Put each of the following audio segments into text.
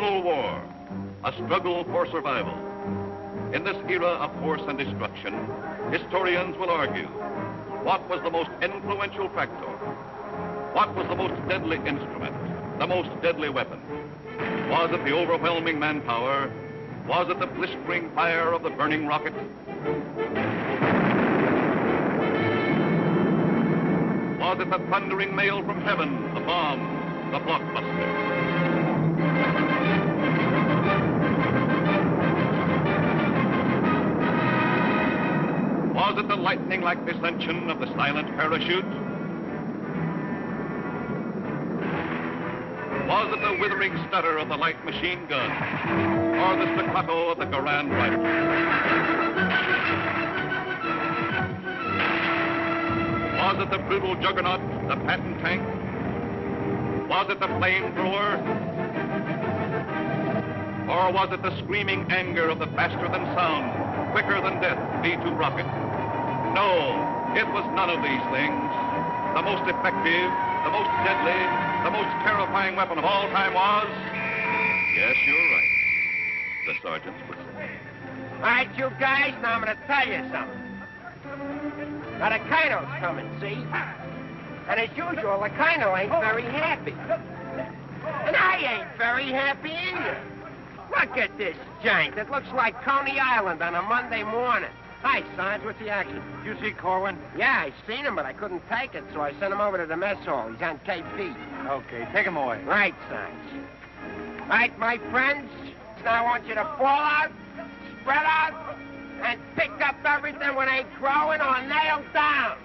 Civil War, a struggle for survival. In this era of force and destruction, historians will argue, what was the most influential factor? What was the most deadly instrument, the most deadly weapon? Was it the overwhelming manpower? Was it the blistering fire of the burning rocket? Was it the thundering mail from heaven, the bomb, the blockbuster? Was it the lightning-like descension of the silent parachute? Was it the withering stutter of the light machine gun? Or the staccato of the Garand rifle? Was it the brutal juggernaut, the Patton tank? Was it the flamethrower? Or was it the screaming anger of the faster-than-sound, quicker-than-death V-2 rocket? No, it was none of these things. The most effective, the most deadly, the most terrifying weapon of all time was... Yes, you're right. The sergeant's whistle. All right, you guys, now I'm going to tell you something. Now, the Colonel's coming, see? And as usual, the Colonel ain't very happy. And I ain't very happy either. Look at this giant. It looks like Coney Island on a Monday morning. Hi, Sarge, what's the action? You see Corwin? Yeah, I seen him, but I couldn't take it, so I sent him over to the mess hall. He's on KP. Okay, take him away. Right, Sarge. All right, my friends, now I want you to fall out, spread out, and pick up everything when ain't growing or nailed down.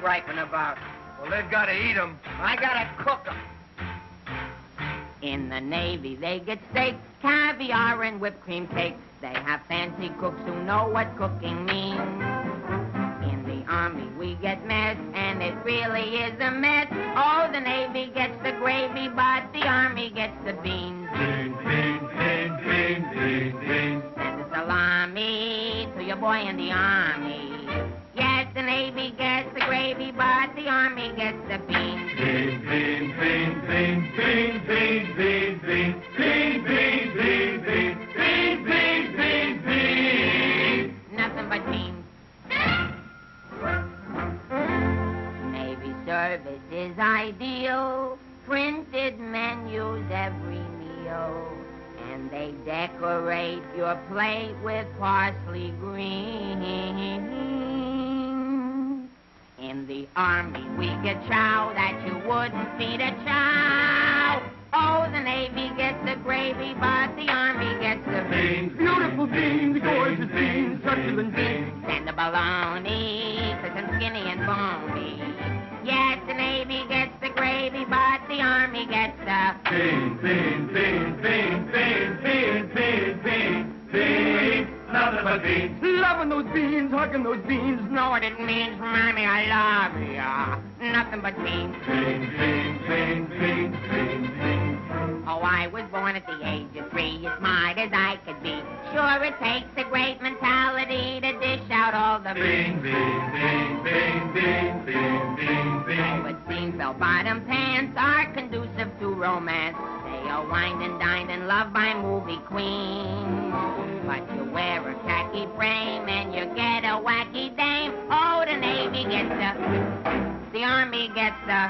Griping about. Well, they've got to eat them. I gotta cook them. In the Navy, they get steak, caviar, and whipped cream cake. They have fancy cooks who know what cooking means. In the Army, we get mess, and it really is a mess. Oh, the Navy gets the gravy, but the Army gets the beans. Beans, beans, beans, beans, beans, beans. Send the salami to your boy in the Army. Yes, the Navy gets the gravy, but the Army gets the beans. Beans, beans, beans, beans, beans, beans, beans, beans, beans, beans, beans, beans, beans, beans, beans. Nothing but beans. Navy service is ideal. Printed menus every meal. And they decorate your plate with parsley green. In the Army, we get chow that you wouldn't feed a chow. Oh, the Navy gets the gravy, but the Army gets the beans. Beautiful beans, gorgeous beans, succulent beans. And the bologna, cause I'm skinny and bony. Yes, the Navy gets the gravy, but the Army gets the beans, beans, beans, beans, beans, beans, beans, beans, beans. Nothing but beans. Loving those beans, hugging those beans. Know what it means, Mommy, I love ya. Nothing but beans. Beans, beans, beans, beans, beans, beans. Oh, I was born at the age of 3, as smart as I could be. Sure, it takes a great mentality to dish out all the beans. Beans, beans, beans, beans, beans, beans, beans. Oh, it seems bell-bottom pants are conducive to romance. They are wined and dined and loved by movie queens. But you wear a khaki frame and you get a wacky dame. Oh, the Navy gets the Army gets the...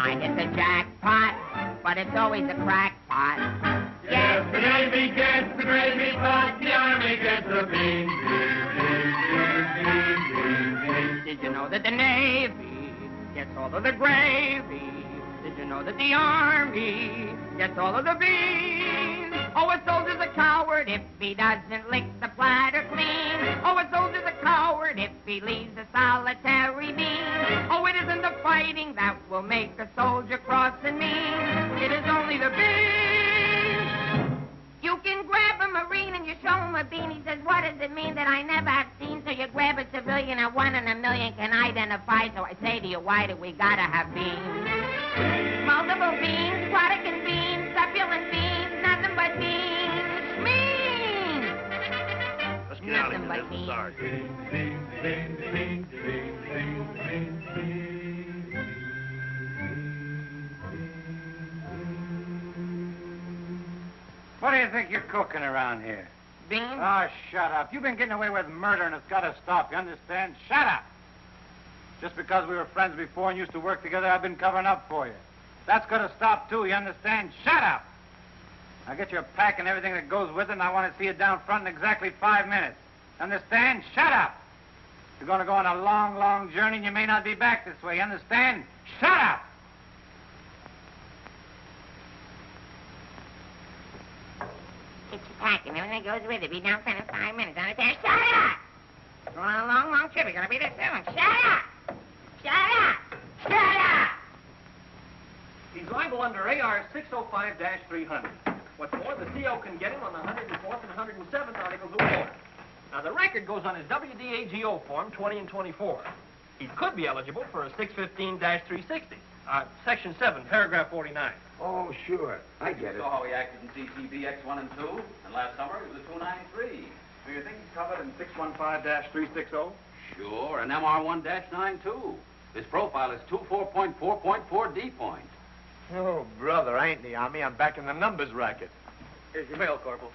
I hit the jackpot, but it's always a crackpot. Yes, the Navy gets the gravy, but the Army gets the beans. Did you know that the Navy gets all of the gravy? Did you know that the Army gets all of the beans? Oh, a soldier's a coward if he doesn't lick the platter clean. Oh, a soldier's a coward if he leaves a solitary bean. Oh, it isn't the fighting that will make a soldier cross and mean. It is only the bean. You can grab a Marine and you show him a bean. He says, what does it mean that I never have seen? So you grab a civilian and 1 in a million can identify. So I say to you, why do we gotta have beans? Multiple beans, product and beans, succulent beans, nothing but beans. Beans! Let's get out of Nothing here. but This is beans. ours. What do you think you're cooking around here? Beans? Oh, shut up. You've been getting away with murder, and it's got to stop. You understand? Shut up. Just because we were friends before and used to work together, I've been covering up for you. That's got to stop, too. You understand? Shut up. Now get your pack and everything that goes with it, and I want to see you down front in exactly 5 minutes. Understand? Shut up. You're going to go on a long, long journey, and you may not be back this way. You understand? Shut up. It's your pack and everything that goes with it. Be down front in 5 minutes. Understand? Shut up! Going on a long, long trip. You're gonna be there soon. Shut up! Shut up! Shut up! He's liable under AR 605-300. What's more, the CO can get him on the 104th and 107th Articles of War. Now, the record goes on his WDAGO form 20 and 24. He could be eligible for a 615-360. Section 7, paragraph 49. Oh, sure. I get it. saw how he acted in CCB X1 and 2, and last summer he was a 293. Do you think he's covered in 615-360? Sure, and MR1-92. His profile is 24.4.4 D point. Oh, brother, I ain't in the Army. I'm back in the numbers racket. Here's your mail, Corporal.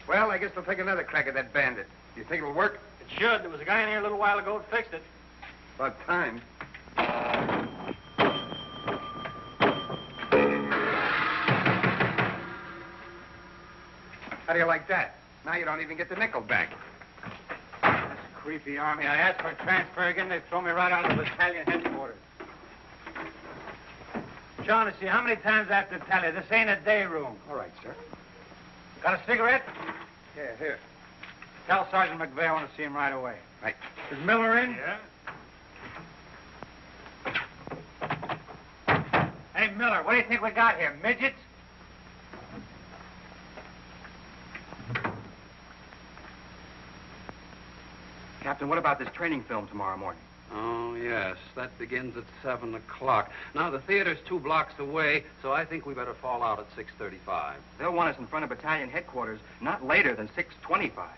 Well, I guess we'll take another crack at that bandit. Do you think it'll work? It should. There was a guy in here a little while ago that fixed it. About time. How do you like that? Now you don't even get the nickel back. That's creepy, Army. I asked for a transfer again. They throw me right out of the battalion headquarters. Shaughnessy, how many times I have to tell you? This ain't a day room. All right, sir. Got a cigarette? Yeah, here. Tell Sergeant McVeigh I want to see him right away. Right. Is Miller in? Yeah? Hey, Miller, what do you think we got here? Midgets? Captain, what about this training film tomorrow morning? Oh, yes, that begins at 7 o'clock. Now, the theater's 2 blocks away, so I think we better fall out at 6:35. They'll want us in front of battalion headquarters not later than 6:25.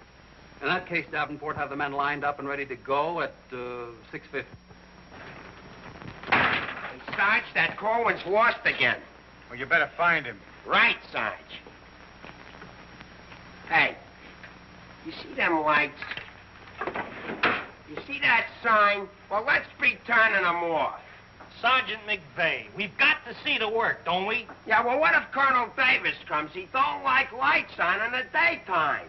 In that case, Davenport, have the men lined up and ready to go at 6:50. Hey, Sarge, that Corwin's lost again. Well, you better find him. Right, Sarge. Hey, you see them lights? You see that sign? Well, let's be turning them off. Sergeant McVeigh, we've got to see the work, don't we? Yeah, well, what if Colonel Davis comes? He don't like lights on in the daytime.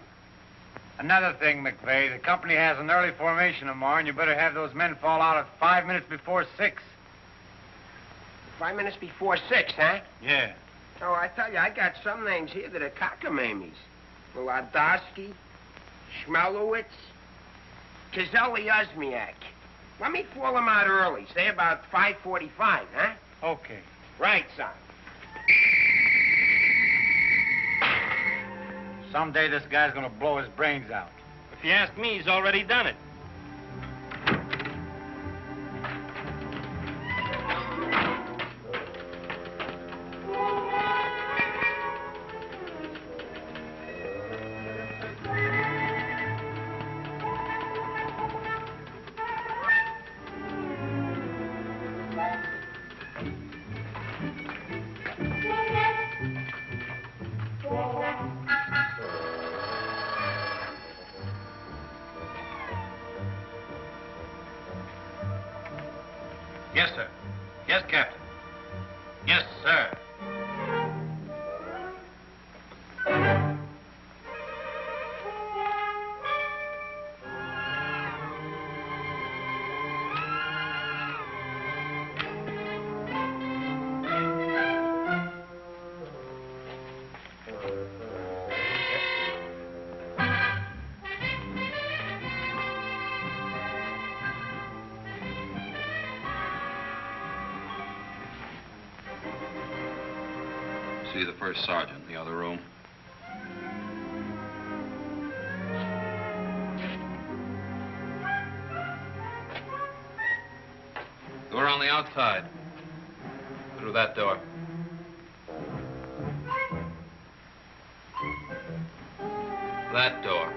Another thing, McVeigh, the company has an early formation tomorrow, and you better have those men fall out at 5 minutes before 6. 5 minutes before 6, huh? Yeah. Oh, I tell you, I got some names here that are cockamammies. Wladowski, Schmelowitz, Kazeli Osmiak. Let me fall them out early, say about 5:45, huh? Okay. Right, son. Someday this guy's gonna blow his brains out. If you ask me, he's already done it. Yes, sir. Yes, Captain. Yes, sir. see the first sergeant in the other room. Door on the outside. Through that door. That door.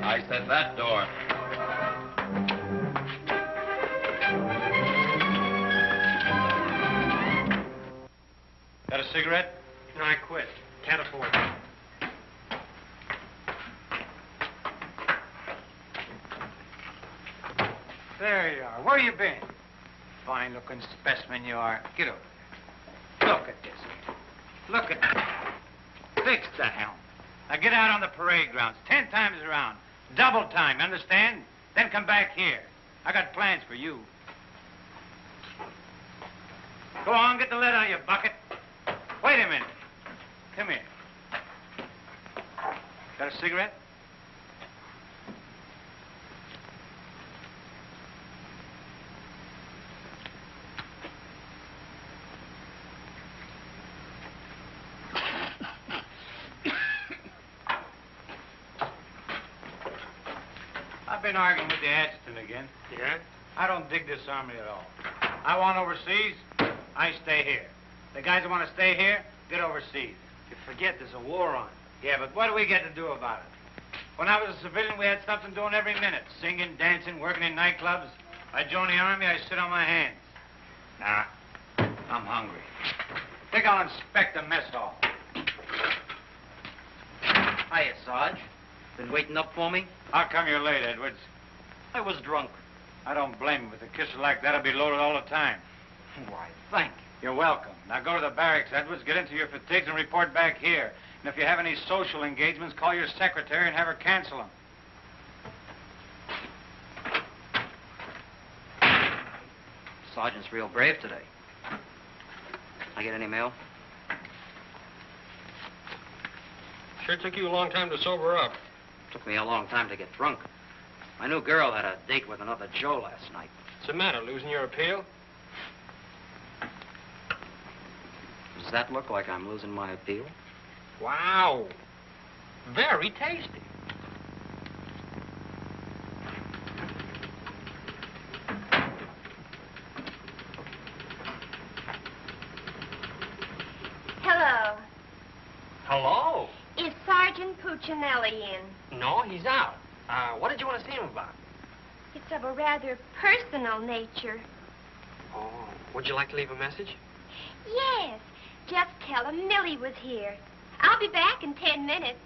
I said that door. Got a cigarette? No, I quit. Can't afford it. There you are. Where you been? Fine-looking specimen you are. Get over there. Look at this. Look at that. Fix the helm. Now get out on the parade grounds 10 times around. Double time, you understand? Then come back here. I got plans for you. Go on, get the lead out of your bucket. Wait a minute. Come here. Got a cigarette? I've been arguing with the adjutant again. Yeah? I don't dig this army at all. I want overseas, I stay here. The guys that want to stay here, get overseas. You forget there's a war on. Yeah, but what do we get to do about it? When I was a civilian, we had something doing every minute. Singing, dancing, working in nightclubs. I joined the army, I sit on my hands. Nah, I'm hungry. Think I'll inspect the mess hall. Hiya, Sarge. Been waiting up for me? How come you're late, Edwards? I was drunk. I don't blame you. With a kisser like that, I'll be loaded all the time. Why, thank you. You're welcome. Now go to the barracks, Edwards, get into your fatigues and report back here. And if you have any social engagements, call your secretary and have her cancel them. Sergeant's real brave today. I get any mail? Sure took you a long time to sober up. Took me a long time to get drunk. My new girl had a date with another Joe last night. What's the matter, losing your appeal? Does that look like I'm losing my appeal? Wow. Very tasty. Hello. Hello. Is Sergeant Puccinelli in? No, he's out. What did you want to see him about? It's of a rather personal nature. Oh, would you like to leave a message? Yes. Just tell him Millie was here. I'll be back in 10 minutes.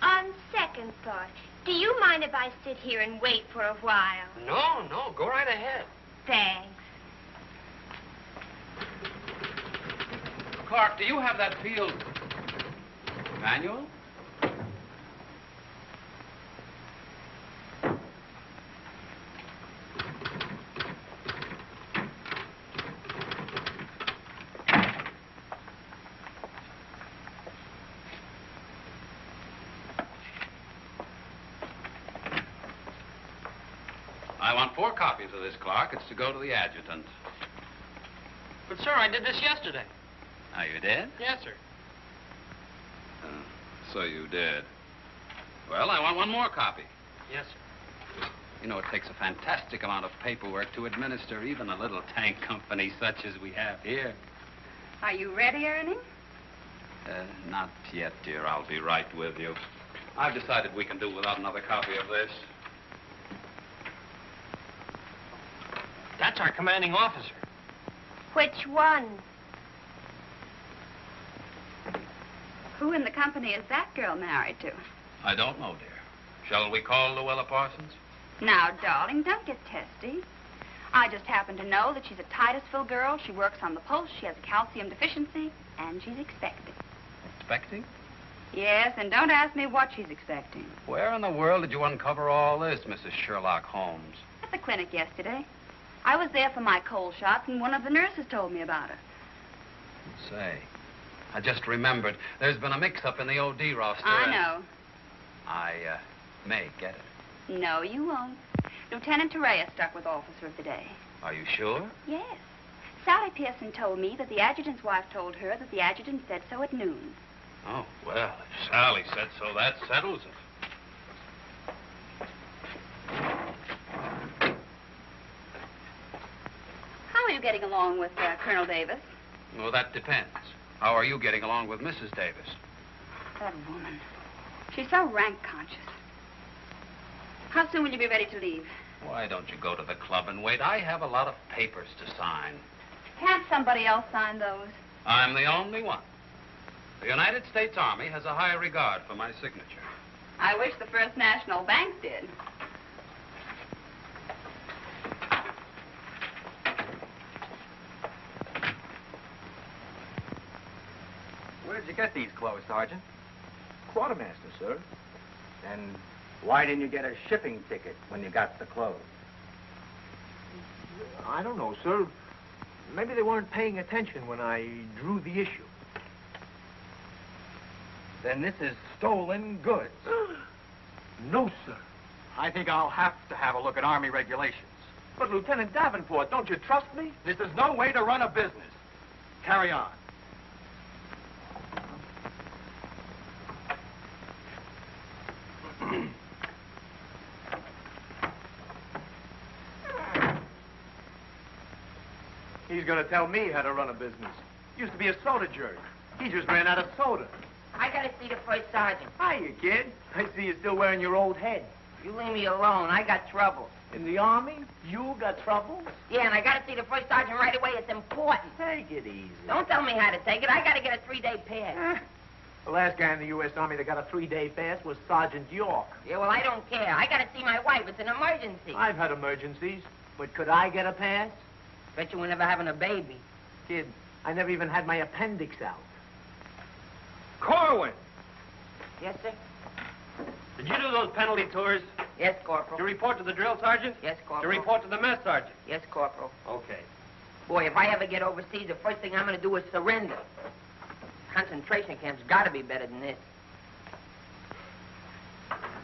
On second thought, do you mind if I sit here and wait for a while? No, go right ahead. Thanks. Clark, do you have that field manual? I want 4 copies of this, Clark. It's to go to the adjutant. But, sir, I did this yesterday. Oh, you did? Yes, sir. So you did. Well, I want 1 more copy. Yes, sir. You know, it takes a fantastic amount of paperwork to administer even a little tank company such as we have here. Are you ready, Ernie? Not yet, dear. I'll be right with you. I've decided we can do without another copy of this. That's our commanding officer. Which one? Who in the company is that girl married to? I don't know, dear. Shall we call Luella Parsons? Now, darling, don't get testy. I just happen to know that she's a Titusville girl. She works on the pulse. She has a calcium deficiency, and she's expecting. Expecting? Yes, and don't ask me what she's expecting. Where in the world did you uncover all this, Mrs. Sherlock Holmes? At the clinic yesterday. I was there for my cold shots, and one of the nurses told me about her. Say, I just remembered. There's been a mix-up in the OD roster. I know. I may get it. No, you won't. Lieutenant Torrea stuck with Officer of the Day. Are you sure? Yes. Sally Pearson told me that the adjutant's wife told her that the adjutant said so at noon. Oh, well, if Sally said so, that settles it. How are you getting along with Colonel Davis? Well, that depends. How are you getting along with Mrs. Davis? That woman. She's so rank conscious. How soon will you be ready to leave? Why don't you go to the club and wait? I have a lot of papers to sign. Can't somebody else sign those? I'm the only one. The United States Army has a high regard for my signature. I wish the First National Bank did. Where'd you get these clothes, Sergeant? Quartermaster, sir. And why didn't you get a shipping ticket when you got the clothes? I don't know, sir. Maybe they weren't paying attention when I drew the issue. Then this is stolen goods. No, sir. I think I'll have to have a look at Army regulations. But, Lieutenant Davenport, don't you trust me? This is no way to run a business. Carry on. He's going to tell me how to run a business. Used to be a soda jerk. He just ran out of soda. I gotta see the first sergeant. Hiya, kid. I see you're still wearing your old head. You leave me alone. I got trouble. In the Army? You got trouble? Yeah, and I gotta see the first sergeant right away. It's important. Take it easy. Don't tell me how to take it. I gotta get a 3-day pass. The last guy in the U.S. Army that got a 3-day pass was Sergeant York. Yeah, well, I don't care. I gotta see my wife. It's an emergency. I've had emergencies, but could I get a pass? Bet you were never having a baby. Kid, I never even had my appendix out. Corwin! Yes, sir? Did you do those penalty tours? Yes, Corporal. To report to the drill sergeant? Yes, To Corporal. report to the mess sergeant? Yes, Corporal. Okay. Boy, if I ever get overseas, the first thing I'm gonna do is surrender. Concentration camp's gotta be better than this.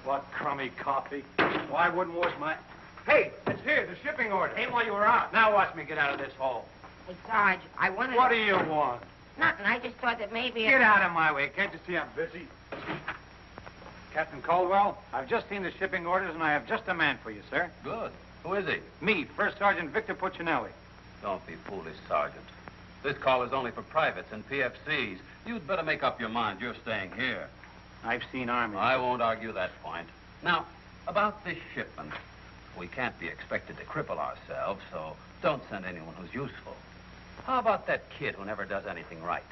What crummy coffee. Well, I wouldn't wash my... Hey, it's here, the shipping order. Ain't while you were out. Now watch me get out of this hole. Hey, Sarge, I wanted What to... do you want? Nothing. I just thought that maybe... Get out of my way. Can't you see I'm busy? Captain Caldwell, I've just seen the shipping orders, and I have just a man for you, sir. Good. Who is he? Me, First Sergeant Victor Puccinelli. Don't be foolish, Sergeant. This call is only for privates and PFCs. You'd better make up your mind. You're staying here. I've seen Army. I won't argue that point. Now, about this shipment. We can't be expected to cripple ourselves, so don't send anyone who's useful. How about that kid who never does anything right?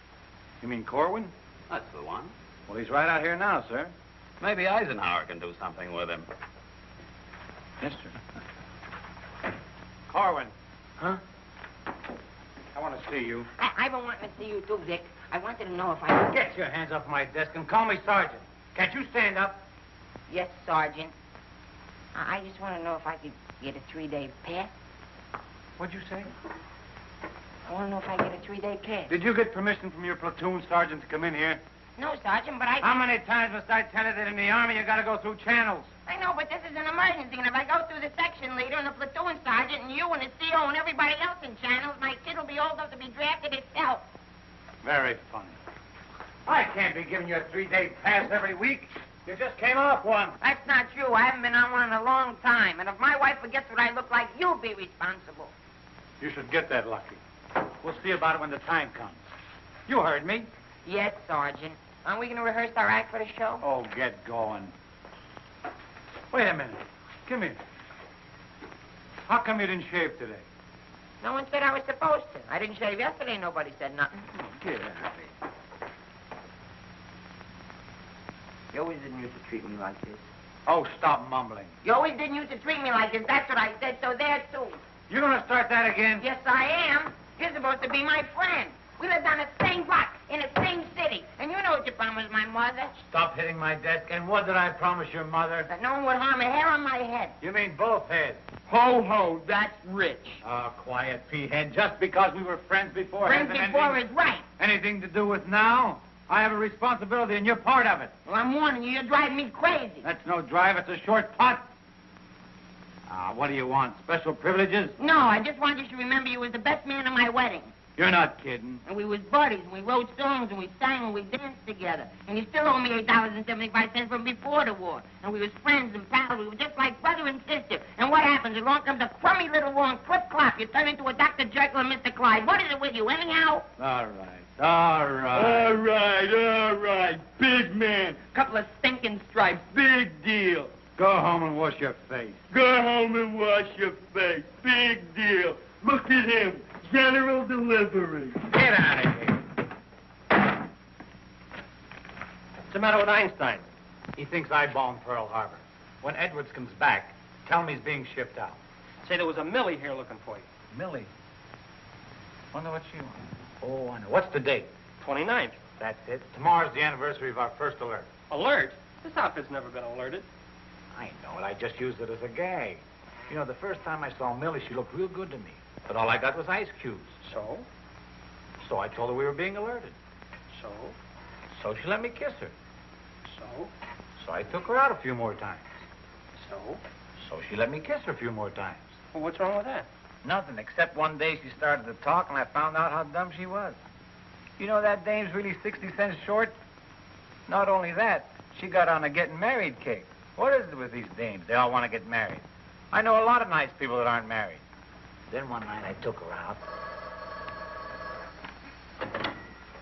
You mean Corwin? That's the one. Well, he's right out here now, sir. Maybe Eisenhower can do something with him. Yes, sir. Corwin. Huh? I want to see you. I've been wanting to see you too, Dick. I wanted to know if I could... Get your hands off my desk and call me Sergeant. Can't you stand up? Yes, Sergeant. I just want to know if I could get a 3-day pass. What'd you say? I want to know if I get a 3-day pass. Did you get permission from your platoon sergeant to come in here? No, Sergeant, but I... How many times must I tell you that in the Army you gotta go through channels? I know, but this is an emergency, and if I go through the section leader and the platoon sergeant and you and the CO and everybody else in channels, my kid will be old enough to be drafted itself. Very funny. I can't be giving you a 3-day pass every week. You just came off one. That's not true. I haven't been on one in a long time, and if my wife forgets what I look like, you'll be responsible. You should get that lucky. We'll see about it when the time comes. You heard me. Yes, Sergeant. Aren't we going to rehearse our act for the show? Oh, get going. Wait a minute. Come here. How come you didn't shave today? No one said I was supposed to. I didn't shave yesterday. Nobody said nothing. Get out of here. You always didn't used to treat me like this. Oh, stop mumbling. You always didn't used to treat me like this. That's what I said, so there, too. You gonna start that again? Yes, I am. You're supposed to be my friend. We lived on the same block, in the same city. And you know what you promised my mother. Stop hitting my desk. And what did I promise your mother? That no one would harm a hair on my head. You mean both heads? Ho, ho, that's rich. Oh, quiet, P-head. Just because we were friends before... Friends hasn't before anything, is right. anything to do with now? I have a responsibility, and you're part of it. Well, I'm warning you. You're driving me crazy. That's no drive. It's a short putt. What do you want? Special privileges? No, I just want you to remember you was the best man at my wedding. You're not kidding. And we was buddies, and we wrote songs, and we sang, and we danced together. And you still owe me $8.75 from before the war. And we was friends and pals. We were just like brother and sister. And what happens? Along comes a crummy little wrong flip-clop. You turn into a Dr. Jekyll and Mr. Clyde. What is it with you, anyhow? All right. Big man. Couple of stinking stripes. Big deal. Go home and wash your face. Go home and wash your face. Big deal. Look at him. General delivery. Get out of here. What's the matter with Einstein? He thinks I bombed Pearl Harbor. When Edwards comes back, tell him he's being shipped out. Say there was a Millie here looking for you. Millie? Wonder what she wants. Oh, I know. What's the date? 29th. That's it. Tomorrow's the anniversary of our first alert. Alert? This outfit's never been alerted. I know it. I just used it as a gag. You know, the first time I saw Millie, she looked real good to me. But all I got was ice cubes. So? So I told her we were being alerted. So? So she let me kiss her. So? So I took her out a few more times. So? So she let me kiss her a few more times. Well, what's wrong with that? Nothing, except one day she started to talk and I found out how dumb she was. You know that dame's really 60 cents short? Not only that, she got on a getting married kick. What is it with these dames? They all want to get married. I know a lot of nice people that aren't married. Then one night I took her out.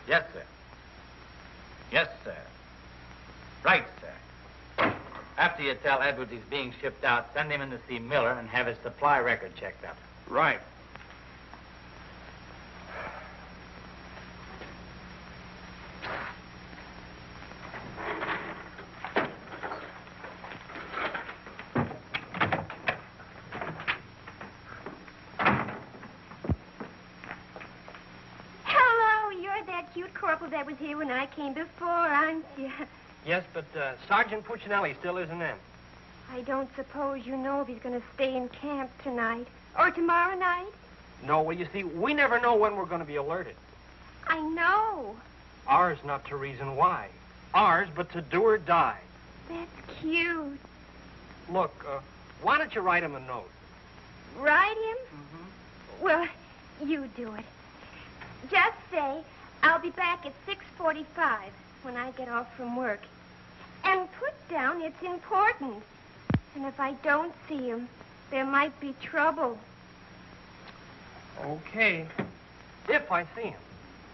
Yes, sir. Yes, sir. Right, sir. After you tell Edwards he's being shipped out, send him in to see Miller and have his supply record checked up. Right. Corporal that was here when I came before, aren't you? Yes, but Sergeant Puccinelli still isn't in. I don't suppose you know if he's going to stay in camp tonight or tomorrow night? No, well, you see, we never know when we're going to be alerted. I know. Ours not to reason why. Ours, but to do or die. That's cute. Look, why don't you write him a note? Write him? Mm-hmm. Well, you do it. Just say, I'll be back at 6:45 when I get off from work. And put down it's important. And if I don't see him, there might be trouble. Okay. If I see him.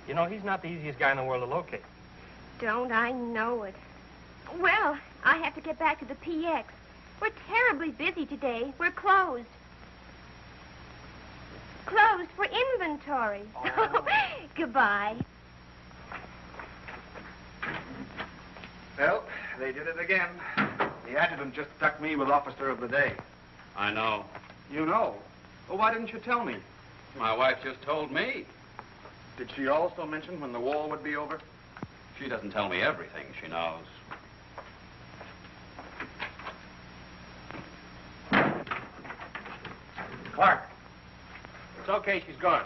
You know, he's not the easiest guy in the world to locate. Don't I know it? Well, I have to get back to the PX. We're terribly busy today. We're closed. Closed for inventory. Oh. Goodbye. Well, they did it again. The adjutant just stuck me with Officer of the Day. I know. You know? Well, why didn't you tell me? My wife just told me. Did she also mention when the war would be over? She doesn't tell me everything she knows. Clark. It's okay, she's gone.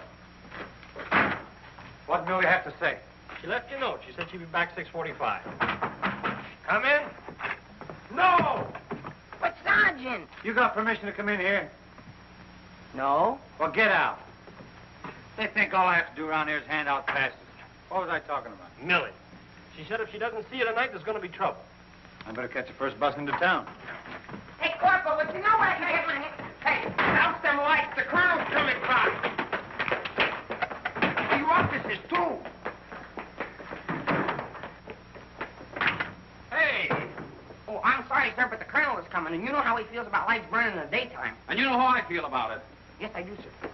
What did Millie have to say? She left you a note. She said she'd be back 6:45. Come in. No! But, Sergeant! You got permission to come in here? No? Well, get out. They think all I have to do around here is hand out passes. What was I talking about? Millie. She said if she doesn't see you tonight, there's going to be trouble. I better catch the first bus into town. Hey, Corporal, but you know what I can hit my head? Hey, douse them lights. The crowd's coming by. You officers, too. Hey! Oh, I'm sorry, sir, but the colonel is coming, and you know how he feels about lights burning in the daytime. And you know how I feel about it. Yes, I do, sir.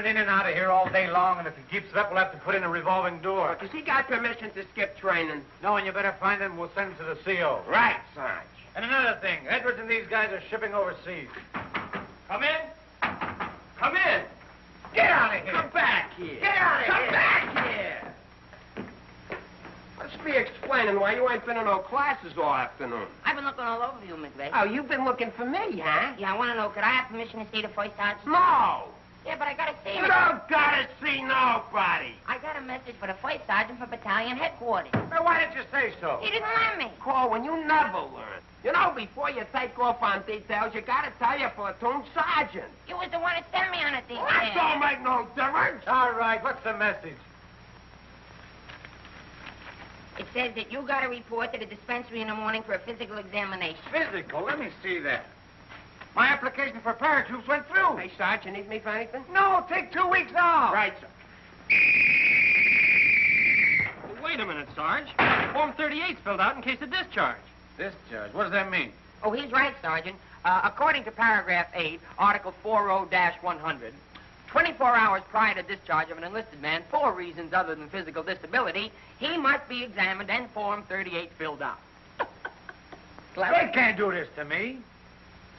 running in and out of here all day long, and if he keeps it up, we'll have to put in a revolving door. Does he got permission to skip training? No, and you better find him. We'll send him to the CO. Right, Sarge. And another thing, Edwards and these guys are shipping overseas. Come in. Come in. Get out of here. Come back here. Get out of Come here. back here. Let's be explaining why you ain't been in no classes all afternoon. I've been looking all over you, McVeigh. Oh, you've been looking for me, huh? Yeah, I want to know, could I have permission to see the first sergeant? No. Yeah, but I got to see You him. don't gotta see nobody. I got a message for the first sergeant for battalion headquarters. Now, why didn't you say so? He didn't let me. Corwin, you never learn. You know, before you take off on details, you gotta tell your platoon sergeant. You was the one that sent me on a detail. That don't make no difference. All right, what's the message? It says that you got to report to the dispensary in the morning for a physical examination. Physical? Let me see that. My application for paratroops went through. Hey, Sarge, you need me for anything? No, take 2 weeks off. Right, sir. Well, wait a minute, Sarge. Form 38's filled out in case of discharge. Discharge. What does that mean? Oh, he's right, Sergeant. According to paragraph 8, Article 40-100, 24 hours prior to discharge of an enlisted man for reasons other than physical disability, he must be examined and Form 38 filled out. They can't do this to me.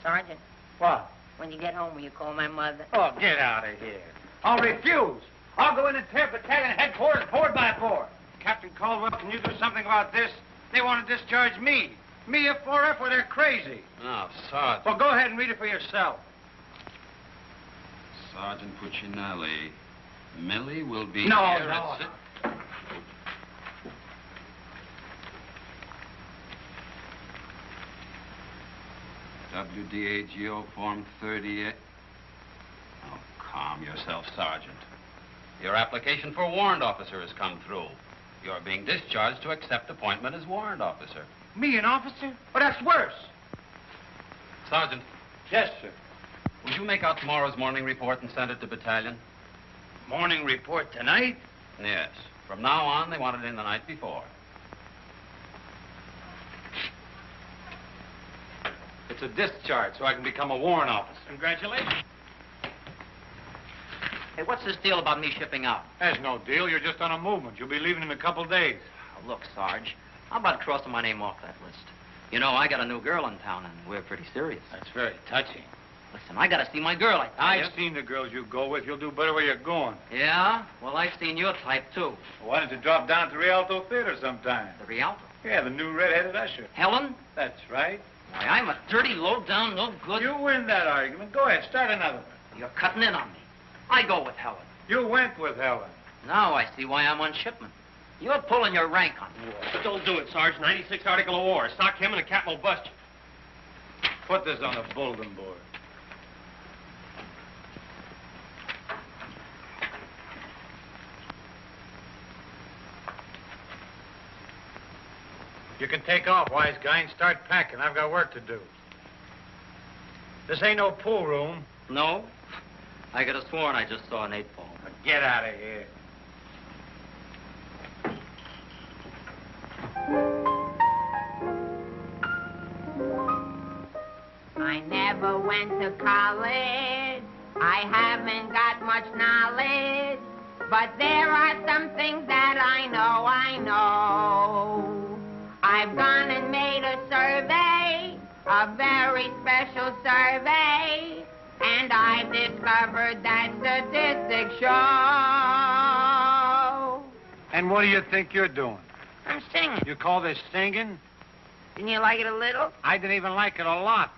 Sergeant, What? when you get home, will you call my mother? Oh, get out of here. I'll refuse. I'll go in and tear battalion headquarters board by board. Captain Caldwell, can you do something about this? They want to discharge me. Me, a 4F, where they're crazy. Now, Sergeant. Well, go ahead and read it for yourself. Sergeant Puccinelli. Millie will be No, here no. at WDAGO Form 38. Oh, calm yourself, Sergeant. Your application for warrant officer has come through. You're being discharged to accept appointment as warrant officer. Me, an officer? Oh, that's worse. Sergeant, Yes, sir. will you make out tomorrow's morning report and send it to battalion? Morning report tonight? Yes. From now on, they want it in the night before. It's a discharge, so I can become a warrant officer. Congratulations. Hey, what's this deal about me shipping out? There's no deal. You're just on a movement. You'll be leaving in a couple days. Oh, look, Sarge, how about crossing my name off that list? You know, I got a new girl in town, and we're pretty serious. That's very touching. Listen, I got to see my girl, I tell you. I've seen the girls you go with. You'll do better where you're going. Yeah? Well, I've seen your type, too. Well, why don't you drop down to the Rialto Theater sometime? The Rialto. Yeah, the new red-headed usher. Helen? That's right. Why, I'm a dirty, low-down, no good... You win that argument. Go ahead, start another one. You're cutting in on me. I go with Helen. You went with Helen. Now I see why I'm on shipment. You're pulling your rank on me. Don't do it, Sarge. 96 Article of War. Stock him and the captain will bust you. Put this on the bulletin board. You can take off, wise guy, and start packing. I've got work to do. This ain't no pool room. No? I could have sworn I just saw an 8-ball. Get out of here. I never went to college. I haven't got much knowledge. But there are some things that I know. I've gone and made a survey, a very special survey, and I've discovered that statistics show. And what do you think you're doing? I'm singing. You call this singing? Didn't you like it a little? I didn't even like it a lot.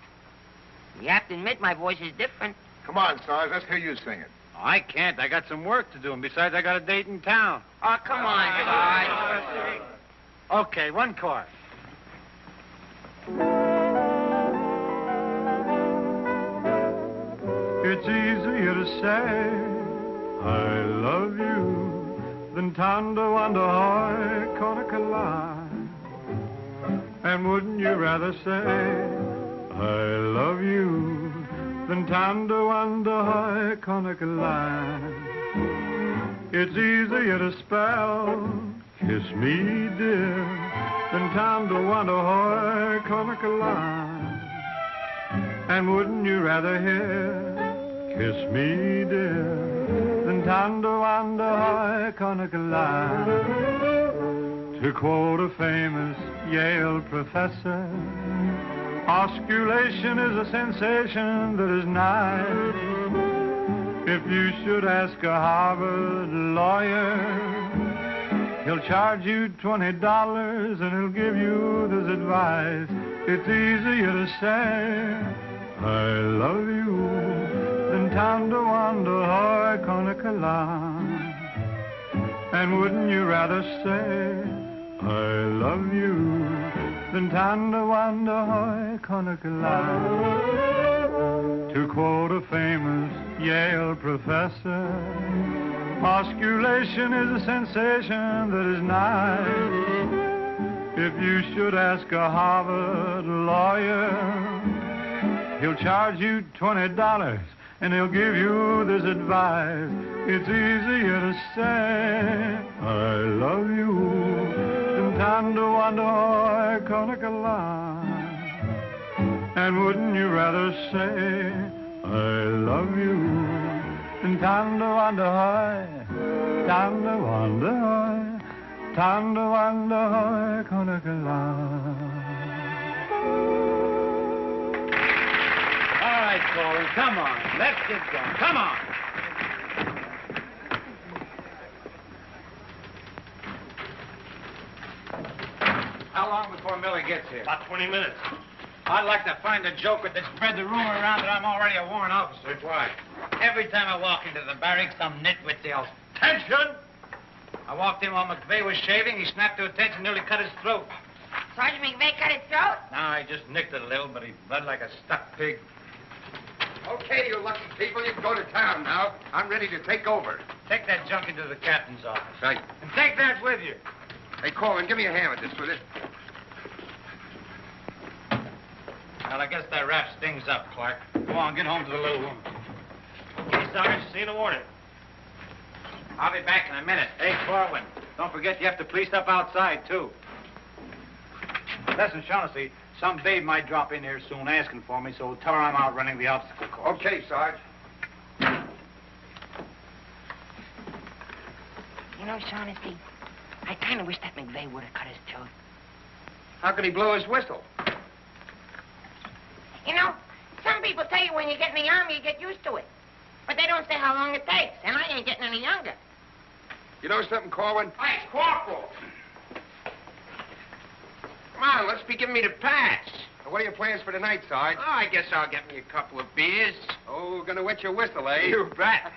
You have to admit my voice is different. Come on, Sarge, let's hear you sing it. I can't. I got some work to do, and besides, I got a date in town. Oh, come on, Sarge. Okay, one chord. It's easier to say I love you than Tondo under high Conakala. And wouldn't you rather say I love you than Tondo under high Conakala? It's easier to spell kiss me dear than Tondo under high Conakala. And wouldn't you rather hear kiss me, dear, Tonawanda, Conakala. To quote a famous Yale professor, osculation is a sensation that is nice. If you should ask a Harvard lawyer, he'll charge you $20 and he'll give you this advice. It's easier to say, I love you, than Tonawanda, Conakala. And wouldn't you rather say, I love you, than Tonawanda, Conakala? To quote a famous Yale professor, osculation is a sensation that is nice. If you should ask a Harvard lawyer, he'll charge you $20 and he'll give you this advice. It's easier to say, I love you, than Tonawanda, Conakala. And wouldn't you rather say, I love you, than Tonawanda, Tonawanda, Tonawanda, Conakala. All right, Corwin, come on. Let's get going. Come on. How long before Miller gets here? About 20 minutes. I'd like to find a joker that spread the rumor around that I'm already a warrant officer. Why? Every time I walk into the barracks, some nitwit yells, "Attention!" I walked in while McVeigh was shaving. He snapped to attention, nearly cut his throat. Sergeant McVeigh cut his throat? No, I just nicked it a little, but he bled like a stuck pig. Okay, you lucky people, you can go to town now. I'm ready to take over. Take that junk into the captain's office. Right. And take that with you. Hey, Corwin, give me a hand with this, will you? Well, I guess that wraps things up, Clark. Go on, get home to the little woman. Okay, Sarge, see you in the morning. I'll be back in a minute. Hey, Corwin, don't forget you have to police up outside, too. Listen, Shaughnessy, some babe might drop in here soon asking for me, so tell her I'm out running the obstacle course. Okay, Sarge. You know, Shaughnessy, I kind of wish that McVeigh would have cut his throat. How could he blow his whistle? You know, some people tell you when you get in the Army, you get used to it. But they don't say how long it takes, and I ain't getting any younger. You know something, Corwin? Hey, Corporal. Come on, let's be giving me the pass. What are your plans for tonight, Sarge? Oh, I guess I'll get me a couple of beers. Oh, gonna wet your whistle, eh? You bet.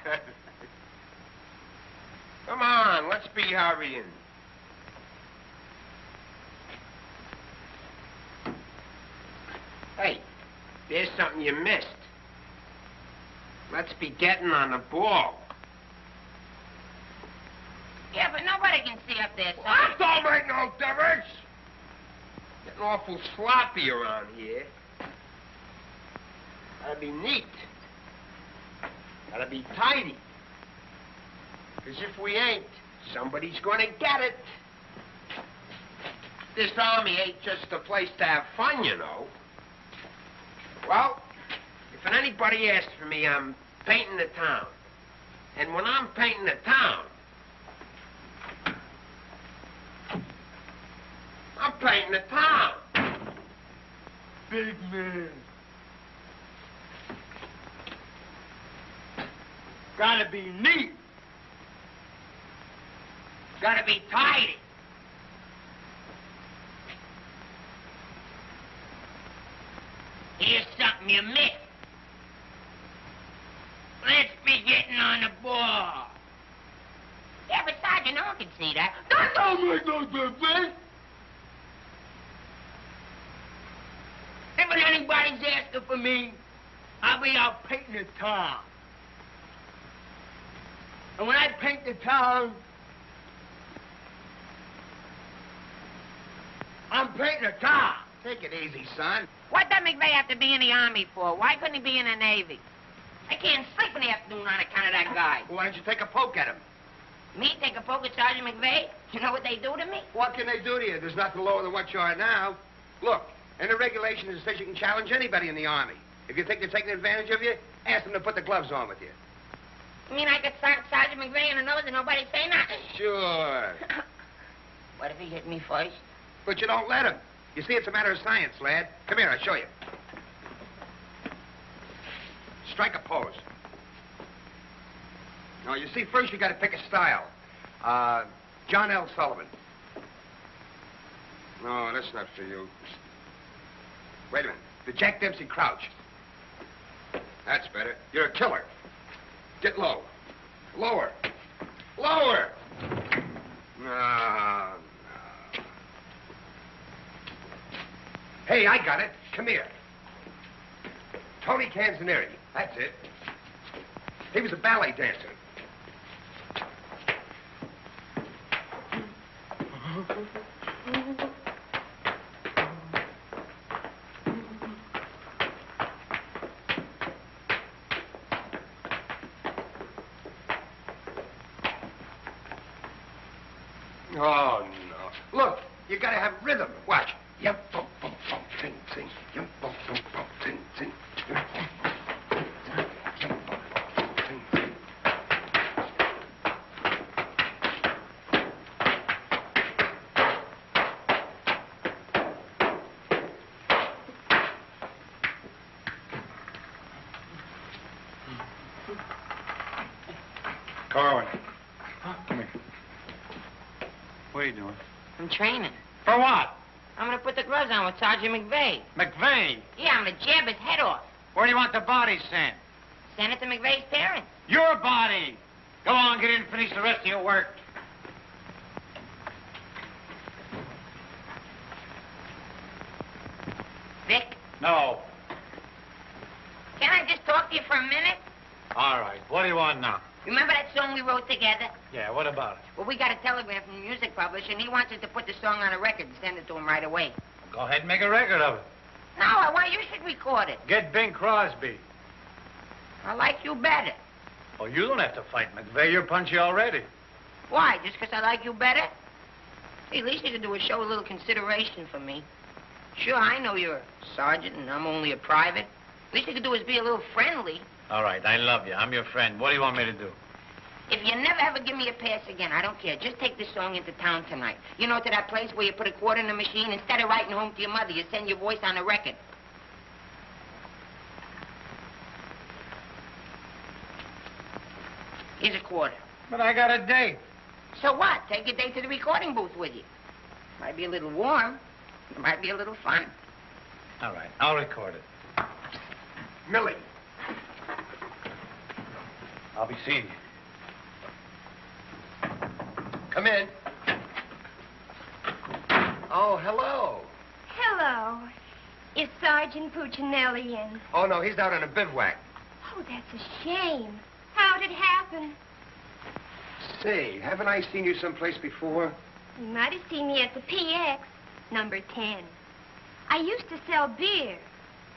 Come on, let's be hurrying. Hey, there's something you missed. Let's be getting on the ball. Yeah, but nobody can see up there, That Sergeant. don't make no difference. Getting awful sloppy around here. Gotta be neat. Gotta be tidy. Because if we ain't, somebody's gonna get it. This Army ain't just a place to have fun, you know. Well, if anybody asks for me, I'm painting the town. And when I'm painting the town, I'm painting the town. Big man. Gotta be neat. Gotta be tidy. Here's something you missed. Let's be getting on the ball. Yeah, but Sergeant, no one can see that. That don't make no difference. If anybody's asking for me, I'll be out painting the town. And when I paint the town, I'm painting the town. Take it easy, son. What does McVeigh have to be in the Army for? Why couldn't he be in the Navy? I can't sleep in the afternoon on account of that guy. Why don't you take a poke at him? Me take a poke at Sergeant McVeigh? You know what they do to me? What can they do to you? There's nothing lower than what you are now. Look, and the regulation is that you can challenge anybody in the Army. If you think they're taking advantage of you, ask them to put the gloves on with you. You mean I could sock Sergeant McVeigh in the nose and nobody say nothing? Sure. What if he hit me first? But you don't let him. You see, it's a matter of science, lad. Come here, I'll show you. Strike a pose. Now, you see, first you got to pick a style. John L. Sullivan. No, that's not for you. Wait a minute. The Jack Dempsey Crouch. That's better. You're a killer. Get low. Lower. Lower. No. Hey, I got it. Come here. Tony Canzoneri. That's it. He was a ballet dancer. Oh, no. Look, you gotta have rhythm. Watch. Yum, bum, bum, bum, sing, sing. Yum, bum, bum, bum, sing, sing. Yum, bum, bum, sing, yum, bum, bum, sing, sing. Corwin. Come here. What are you doing? I'm training. For what? I'm gonna put the gloves on with Sergeant McVeigh. McVeigh. Yeah, I'm gonna jab his head off. Where do you want the body sent? Send it to McVeigh's parents. Your body. Go on, get in and finish the rest of your work. Vic, No. can I just talk to you for a minute? All right. What do you want now? Remember that song we wrote together? Yeah, what about it? Well, we got a telegram from the music publisher, and he wants us to put the song on a record and send it to him right away. Go ahead and make a record of it. No, I want you should record it. Get Bing Crosby. I like you better. Oh, you don't have to fight McVeigh. You're punchy already. Why? Just because I like you better? Hey, at least you could do is show a little consideration for me. Sure, I know you're a sergeant and I'm only a private. At least you could do is be a little friendly. All right, I love you. I'm your friend. What do you want me to do? If you never ever give me a pass again, I don't care. Just take this song into town tonight. You know, to that place where you put a quarter in the machine. Instead of writing home to your mother, you send your voice on a record. Here's a quarter. But I got a date. So what? Take your date to the recording booth with you. Might be a little warm. It might be a little fun. All right, I'll record it. Millie. I'll be seeing you. Come in. Oh, hello. Hello. Is Sergeant Puccinelli in? Oh, no, he's out on a bivouac. Oh, that's a shame. How'd it happen? Say, haven't I seen you someplace before? You might have seen me at the PX, number 10. I used to sell beer,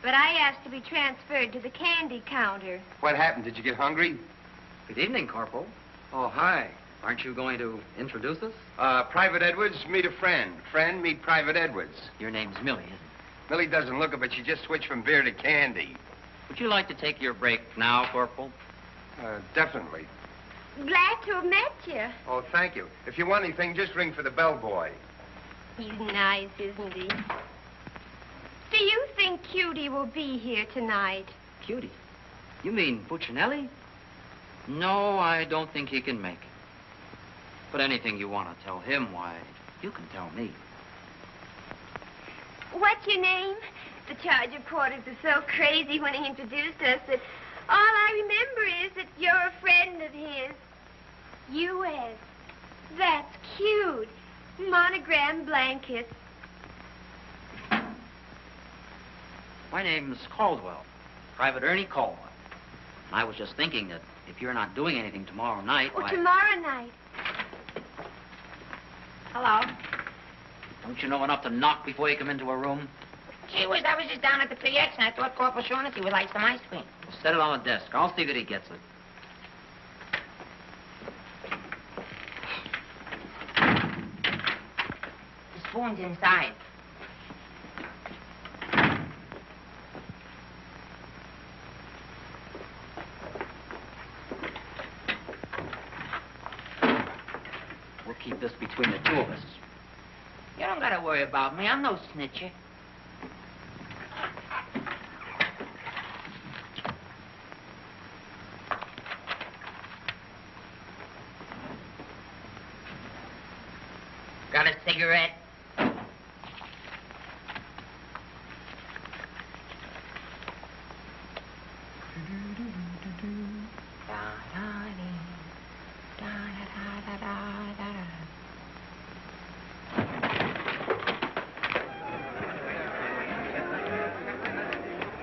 but I asked to be transferred to the candy counter. What happened? Did you get hungry? Good evening, Corporal. Oh, hi. Aren't you going to introduce us? Private Edwards, meet a friend. Friend, meet Private Edwards. Your name's Millie, isn't it? Millie doesn't look it, but she just switched from beer to candy. Would you like to take your break now, Corporal? Definitely. Glad to have met you. Oh, thank you. If you want anything, just ring for the bellboy. He's nice, isn't he? Do you think Cutie will be here tonight? Cutie? You mean Puccinelli? No, I don't think he can make it. But anything you want to tell him, why, you can tell me. What's your name? The charge of quarters was so crazy when he introduced us that all I remember is that you're a friend of his. U.S. That's cute. Monogram blankets. My name's Caldwell. Private Ernie Caldwell. And I was just thinking that if you're not doing anything tomorrow night, Oh, why... tomorrow night. Hello. Don't you know enough to knock before you come into a room? Gee whiz, I was just down at the PX and I thought Corporal Shaughnessy would like some ice cream. Set it on the desk. I'll see that he gets it. The spoon's inside. We'll keep this between the two of us. You don't gotta worry about me. I'm no snitcher. Got a cigarette?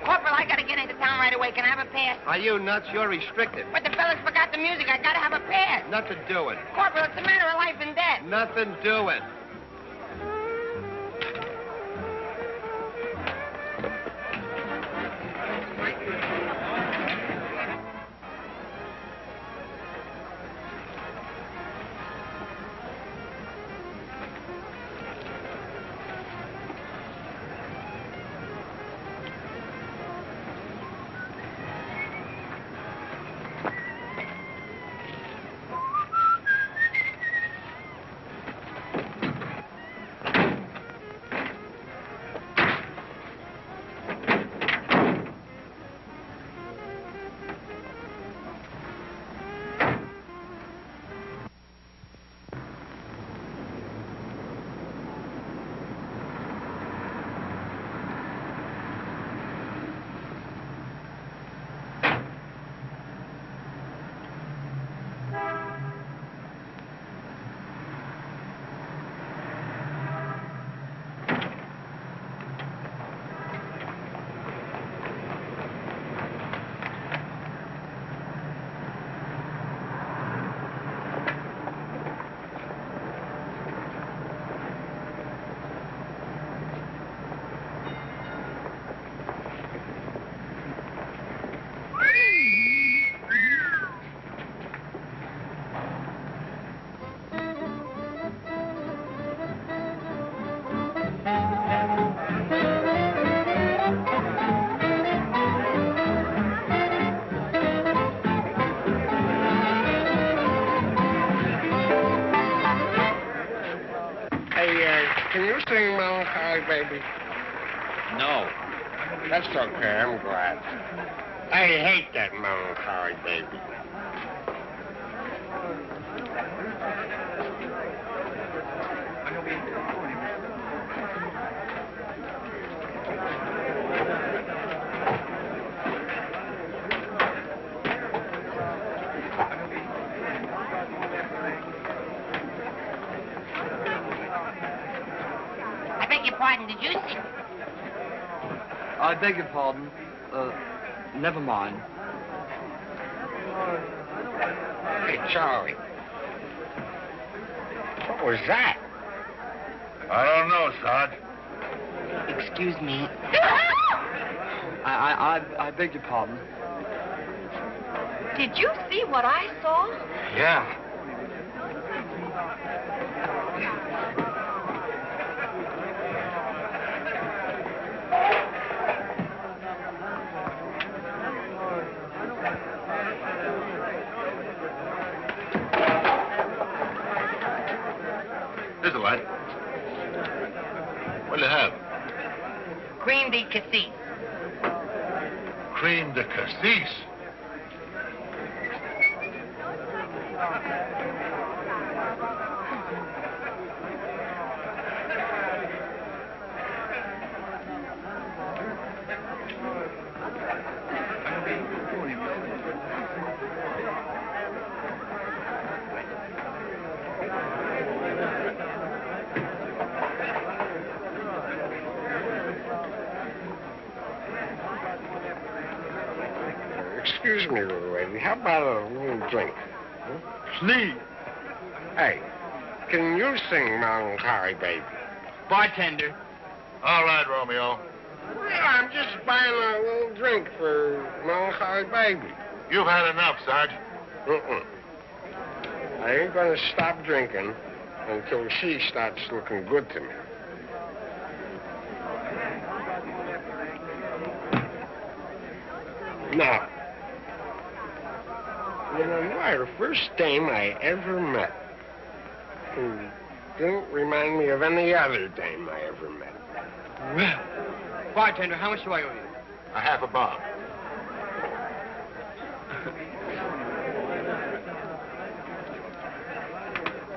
Corporal, I gotta get into town right away. Can I have a pass? Are you nuts? You're restricted. But the fellas forgot the music. I gotta have a pass. Nothing doing. Corporal, it's a matter of life and death. Nothing doing. Can you sing Melancholy Baby? No. That's okay, I'm glad. I hate that Melancholy Baby. I beg your pardon, did you see? I beg your pardon. Never mind. Hey, Charlie. What was that? I don't know, Sarge. Excuse me. I beg your pardon. Did you see what I saw? Yeah. Here's a light. What do you have? Cream de cassis. Cream de cassis. Excuse me, little lady. How about a little drink? Please. Hey, can you sing Melancholy Baby? Bartender. All right, Romeo. Well, I'm just buying a little drink for Melancholy Baby. You've had enough, Sarge. I ain't gonna stop drinking until she starts looking good to me. Now, you know, you are the first dame I ever met. Didn't remind me of any other dame I ever met. Well, bartender, how much do I owe you? A half a bob.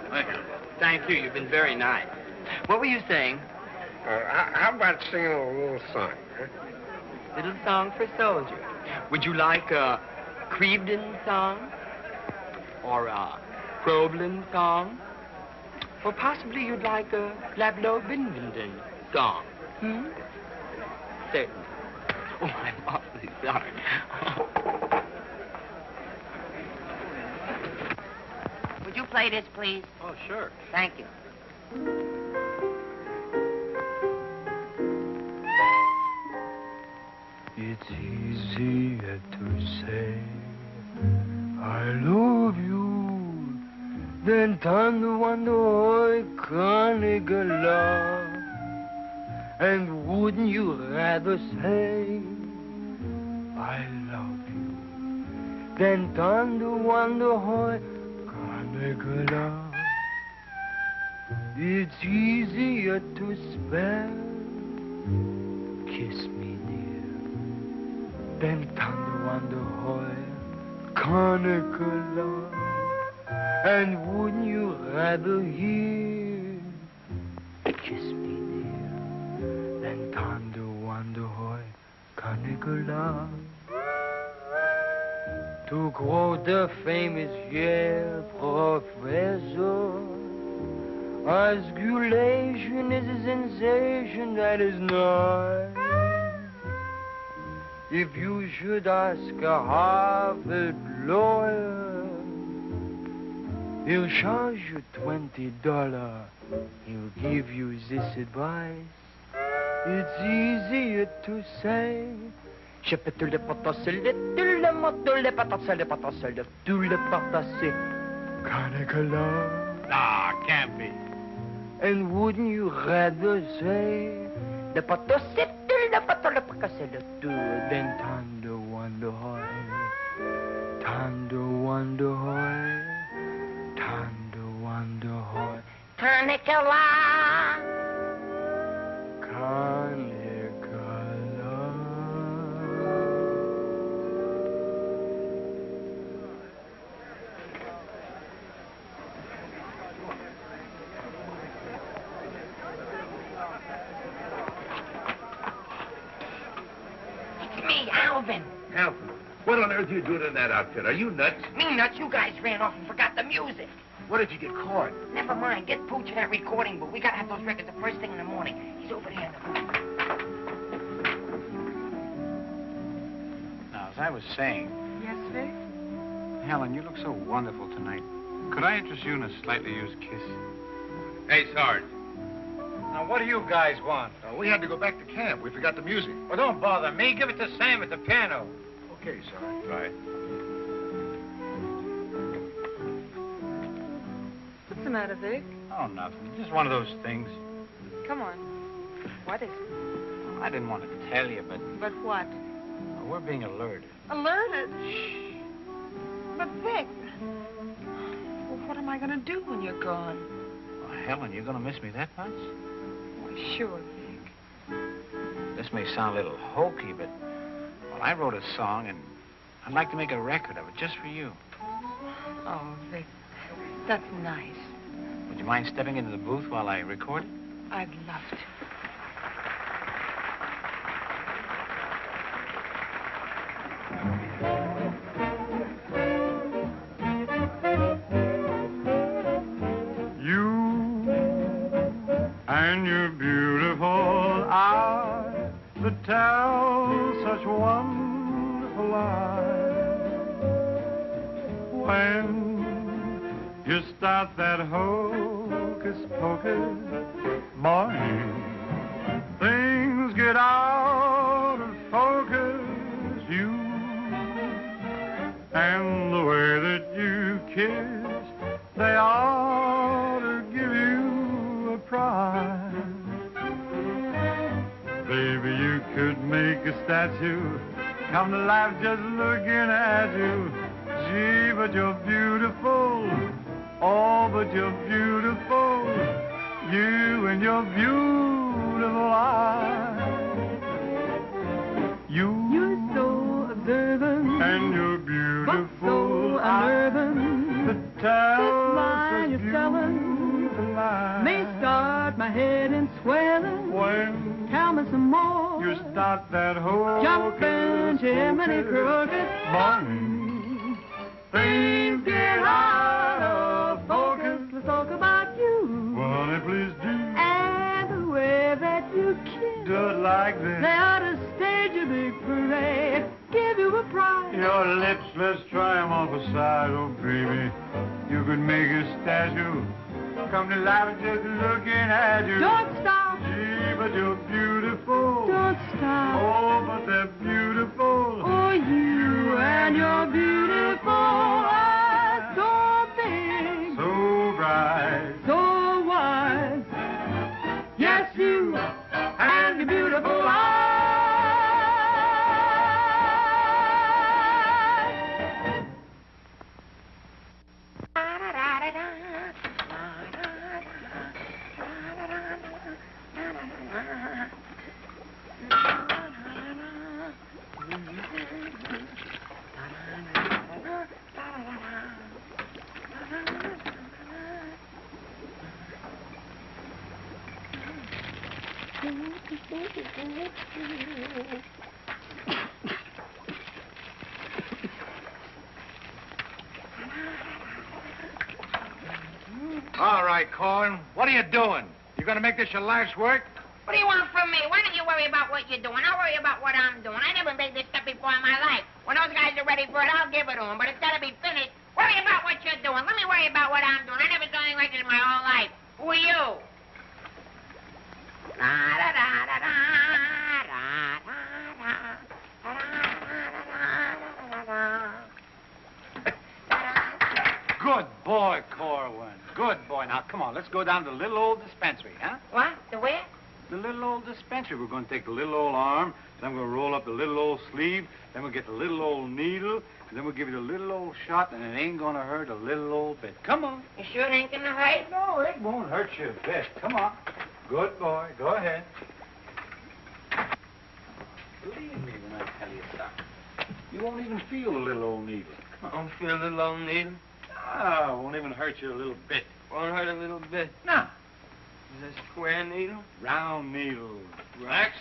Thank you. Thank you. You've been very nice. What were you saying? How about singing a little song? Huh? Little song for soldier. Would you like a Crevedon song? Or a Crobland song? Or possibly you'd like a Lablo Bindenden song? Hmm? Certainly. Oh, I'm awfully sorry. Would you play this, please? Oh, sure. Thank you. It's easier to say I love you than to wonder Carnegie. And wouldn't you rather say I love you than to wonder Carnegie? It's easier to spell. Kiss me, dear. Then thunder wonder Carnegie. And wouldn't you rather hear? Kiss me, dear. Then thunder wonder Carnegie. To quote the famous Yale professor, osculation is a sensation that is nice. If you should ask a Harvard lawyer, he'll charge you $20. He'll give you this advice. It's easier to say. Nah, can't be. And wouldn't you rather say then thunder wonder thunder wonder thunder wonder Carnicula. Alvin. Alvin, what on earth are you doing in that outfit? Are you nuts? Me nuts, you guys ran off and forgot the music. What did you get caught? Never mind, get Pooch in that recording booth. We gotta have those records the first thing in the morning. He's over there in the booth. Now, as I was saying... Yes, Vic? Helen, you look so wonderful tonight. Could I interest you in a slightly used kiss? Hey, Sarge. Now, what do you guys want? We had to go back to camp. We forgot the music. Well, don't bother me. Give it to Sam at the piano. Okay, Sarge. Right. What's the matter, Vic? Oh, nothing. Just one of those things. Come on. What is it? I didn't want to tell you, but But what? we're being alerted. Alerted? Shh. But, Vic, well, what am I going to do when you're gone? Well, Helen, you're going to miss me that much? Well, sure, Vic. This may sound a little hokey, but well, I wrote a song, and I'd like to make a record of it just for you. Oh, Vic, that's nice. Would you mind stepping into the booth while I record it? I'd love to. And your beautiful eyes that tell such wonderful lies. When you start that hocus pocus, morning, things get out of focus. You and the way that you kiss, they ought to give you a prize. Baby, you could make a statue come to life just looking at you. Gee, but you're beautiful Oh, but you're beautiful, you and your beautiful eyes. You're so observant, and you're beautiful, but so unnerving. The tell lie you're telling may start my head in swelling. When tell me some more, you start that whole jumping chimney crooked morning, things get out of focus. Let's talk about you. Honey, please do. And the way that you kiss. Do it like this. They ought to stage a big parade, give you a prize. Your lips, let's try 'em off the side, oh baby. You could make a statue come to life just looking at you. Don't stop. Gee, but you're beautiful. Don't stop. Oh, but they're beautiful. Oh, you and your beautiful eyes, so big, so bright, so wise. Yes, you and your beautiful eyes. All right, Corn. What are you doing? You gonna make this your life's work? What do you want from me? Why don't you worry about what you're doing? I'll worry about what I'm doing. I never made this stuff before in my life. When those guys are ready for it, I'll give it to them. But it's got to be finished. Worry about what you're doing. Let me worry about what I'm doing. I never saw anything like this in my whole life. Who are you? Good boy, Corwin. Good boy. Now, come on, let's go down to the little old dispensary, huh? What? The where? The little old dispensary. We're going to take the little old arm, then we're going to roll up the little old sleeve, then we'll get the little old needle, and then we'll give you the little old shot, and it ain't going to hurt a little old bit. Come on. You sure it ain't going to hurt? No, it won't hurt you a bit. Come on. Good boy. Go ahead. Believe me when I tell you something. You won't even feel the little old needle. I don't feel the little needle. Ah, won't even hurt you a little bit. Won't hurt a little bit. No. Is it a square needle? Round needle. Relax.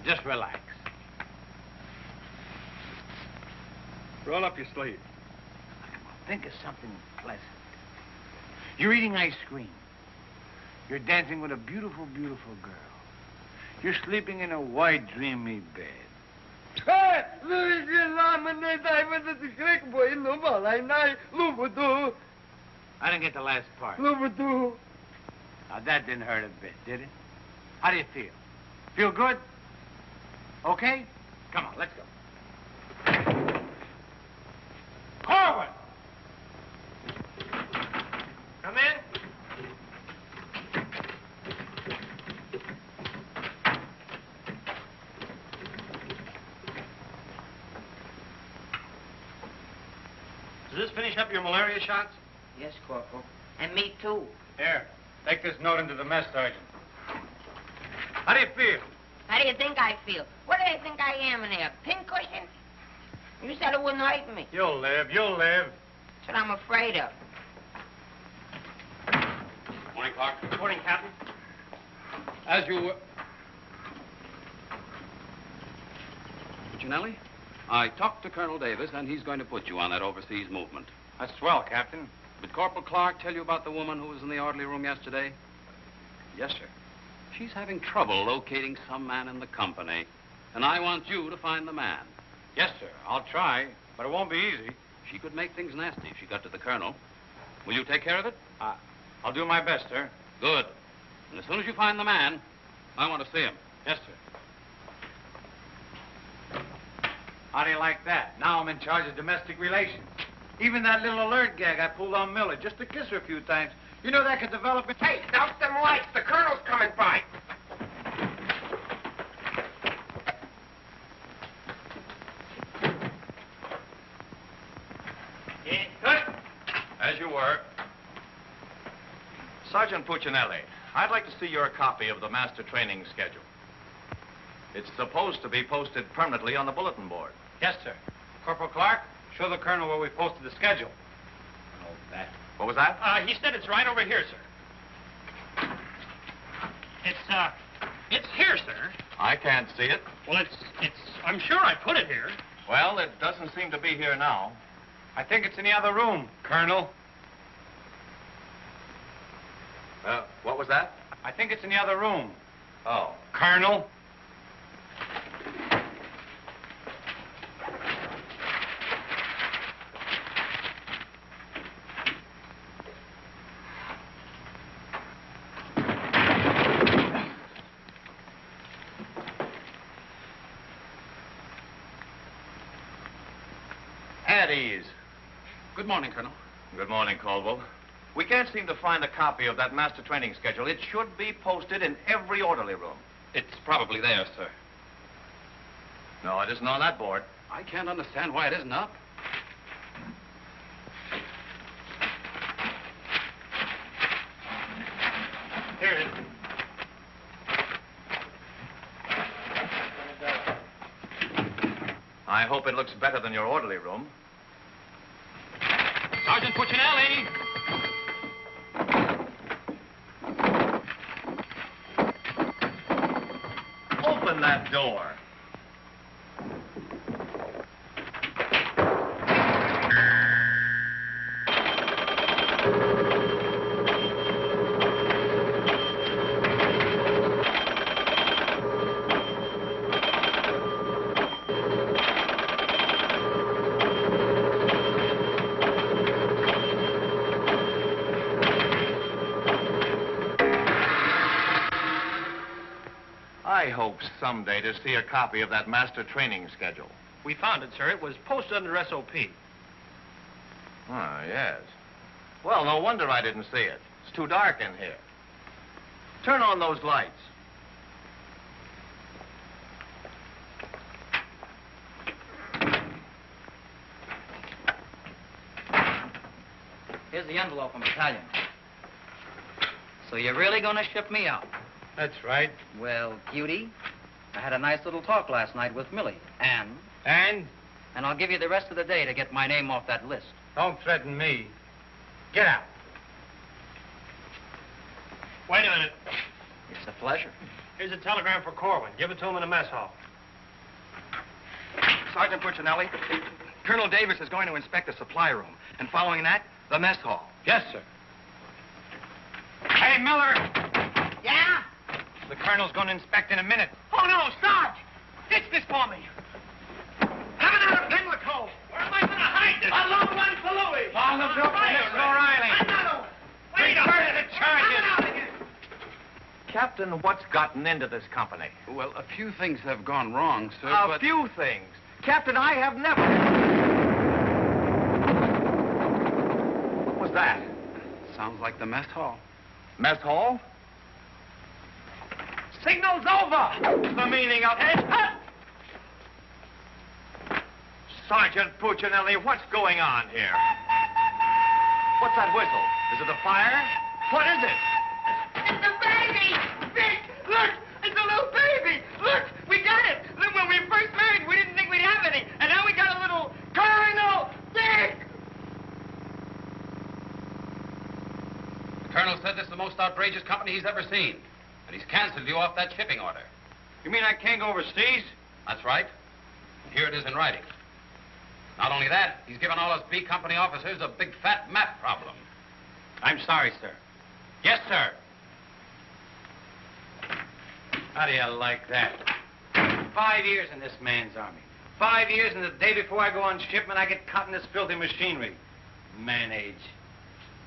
Just relax. Roll up your sleeve. Think of something pleasant. You're eating ice cream. You're dancing with a beautiful, beautiful girl. You're sleeping in a white, dreamy bed. I didn't get the last part. Now, that didn't hurt a bit, did it? How do you feel? Feel good? Okay? Come on, let's go. Corwin! Come in. Does this finish up your malaria shots? Yes, Corporal. And me, too. Here, take this note into the mess sergeant. How do you feel? How do you think I feel? What do they think I am in there? Pincushion? You said it wouldn't hurt me. You'll live, you'll live. That's what I'm afraid of. Morning, Clark. Good morning, Captain. As you were... Puccinelli, I talked to Colonel Davis, and he's going to put you on that overseas movement. That's swell, Captain. Did Corporal Clark tell you about the woman who was in the orderly room yesterday? Yes, sir. She's having trouble locating some man in the company, and I want you to find the man. Yes, sir. I'll try, but it won't be easy. She could make things nasty if she got to the colonel. Will you take care of it? I'll do my best, sir. Good. And as soon as you find the man, I want to see him. Yes, sir. How do you like that? Now I'm in charge of domestic relations. Even that little alert gag I pulled on Miller just to kiss her a few times. You know that could develop into... Hey, douse them lights. The colonel's coming by. Yeah, good. As you were. Sergeant Puccinelli, I'd like to see your copy of the master training schedule. It's supposed to be posted permanently on the bulletin board. Yes, sir. Corporal Clark, show the colonel where we posted the schedule. Oh, that. What was that? He said it's right over here, sir. It's here, sir. I can't see it. Well, I'm sure I put it here. Well, it doesn't seem to be here now. I think it's in the other room, Colonel. What was that? I think it's in the other room. Oh. Colonel. At ease. Good morning, Colonel. Good morning, Caldwell. We can't seem to find a copy of that master training schedule. It should be posted in every orderly room. It's probably there, sir. No, it isn't on that board. I can't understand why it isn't up. Here it is. I hope it looks better than your orderly room. Sergeant Puccinelli! Open that door. I hope someday to see a copy of that master training schedule. We found it, sir. It was posted under SOP. Ah, yes. Well, no wonder I didn't see it. It's too dark in here. Turn on those lights. Here's the envelope from Italian. So you're really going to ship me out? That's right. Well, cutie, I had a nice little talk last night with Millie. And? And? And I'll give you the rest of the day to get my name off that list. Don't threaten me. Get out. Wait a minute. It's a pleasure. Here's a telegram for Corwin. Give it to him in the mess hall. Sergeant Puccinelli, Colonel Davis is going to inspect the supply room, and following that, the mess hall. Yes, sir. Hey, Miller! Yeah? The colonel's going to inspect in a minute. Oh, no, Sarge! Ditch this for me. Have it out of Pimlico. Where am I going to hide this? A long one for Louis. On the bill for Mr. O'Reilly. Another. Wait a minute. Charges. Captain, what's gotten into this company? Well, a few things have gone wrong, sir, A few things. Captain, I have never... What was that? Sounds like the mess hall. Mess hall? Signal's over. The meaning of it. Sergeant Puccinelli, what's going on here? What's that whistle? Is it a fire? What is it? It's a baby! Vic, look! It's a little baby! Look! We got it! Look, when we first married, we didn't think we'd have any. And now we got a little Colonel Vic! The colonel said this is the most outrageous company he's ever seen. And he's canceled you off that shipping order. You mean I can't go overseas? That's right. Here it is in writing. Not only that, he's given all us B Company officers a big fat map problem. I'm sorry, sir. Yes, sir. How do you like that? 5 years in this man's army. 5 years, and the day before I go on shipment, I get caught in this filthy machinery. Man age.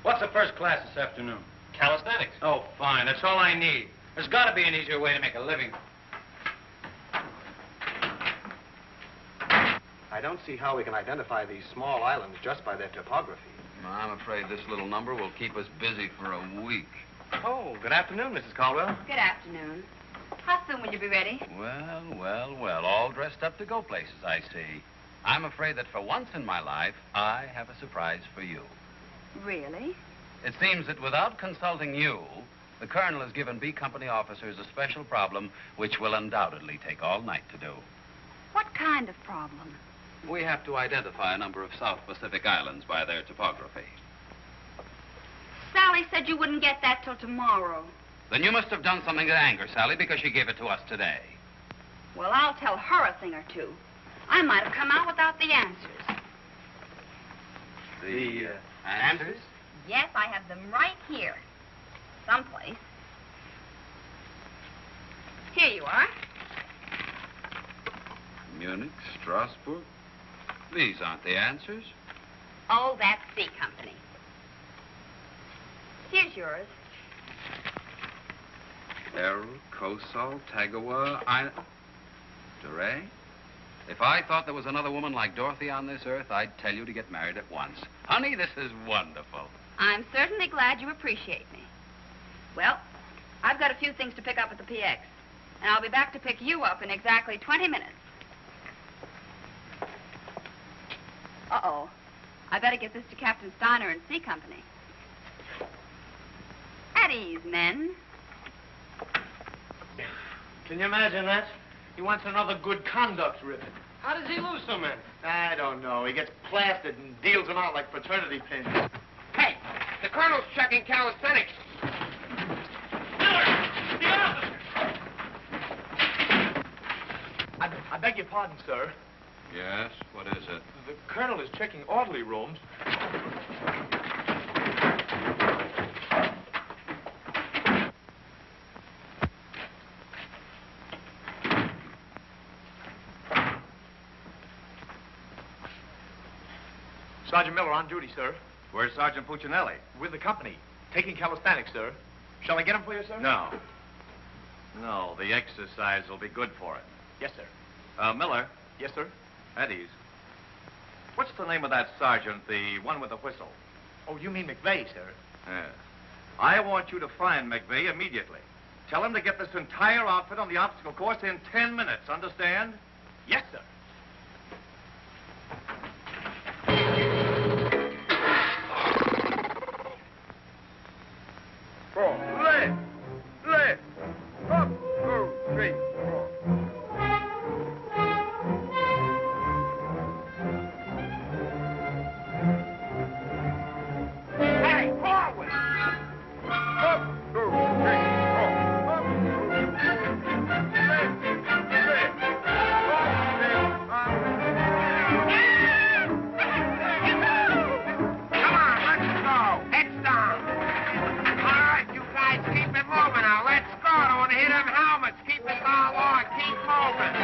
What's the first class this afternoon? Calisthenics. Oh, fine. That's all I need. There's got to be an easier way to make a living. I don't see how we can identify these small islands just by their topography. I'm afraid this little number will keep us busy for a week. Oh, good afternoon, Mrs. Caldwell. Good afternoon. How soon will you be ready? Well, all dressed up to go places, I see. I'm afraid that for once in my life, I have a surprise for you. Really? It seems that without consulting you, the colonel has given B Company officers a special problem which will undoubtedly take all night to do. What kind of problem? We have to identify a number of South Pacific islands by their topography. Sally said you wouldn't get that till tomorrow. Then you must have done something to anger Sally because she gave it to us today. Well, I'll tell her a thing or two. I might have come out without the answers. The answers? Yes, I have them right here. Someplace. Here you are. Munich, Strasbourg. These aren't the answers. Oh, that's C Company. Here's yours. Errol, Kosal, Tagawa, DeRay? If I thought there was another woman like Dorothy on this earth, I'd tell you to get married at once. Honey, this is wonderful. I'm certainly glad you appreciate me. Well, I've got a few things to pick up at the PX, and I'll be back to pick you up in exactly 20 minutes. Uh-oh. I better get this to Captain Steiner and C Company. At ease, men. Can you imagine that? He wants another good conduct ribbon. How does he lose so many? I don't know. He gets plastered and deals them out like fraternity pins. Hey, the colonel's checking calisthenics. I beg your pardon, sir. Yes? What is it? The colonel is checking orderly rooms. Sergeant Miller on duty, sir. Where's Sergeant Puccinelli? With the company. Taking calisthenics, sir. Shall I get him for you, sir? No. No, the exercise will be good for it. Yes, sir. Miller. Yes, sir. At ease. What's the name of that sergeant, the one with the whistle? Oh, you mean McVeigh, sir? Yes. I want you to find McVeigh immediately. Tell him to get this entire outfit on the obstacle course in 10 minutes, understand? Yes, sir. Left. Up, 2, 3, 4. Hey, forward. Up, 2, 3, 4. Up, 2, 3, left. Come on, let's go. Heads down. All right, you guys keep it moving now. Let's go. Don't want to hit them helmets. Keep it all on. Keep moving.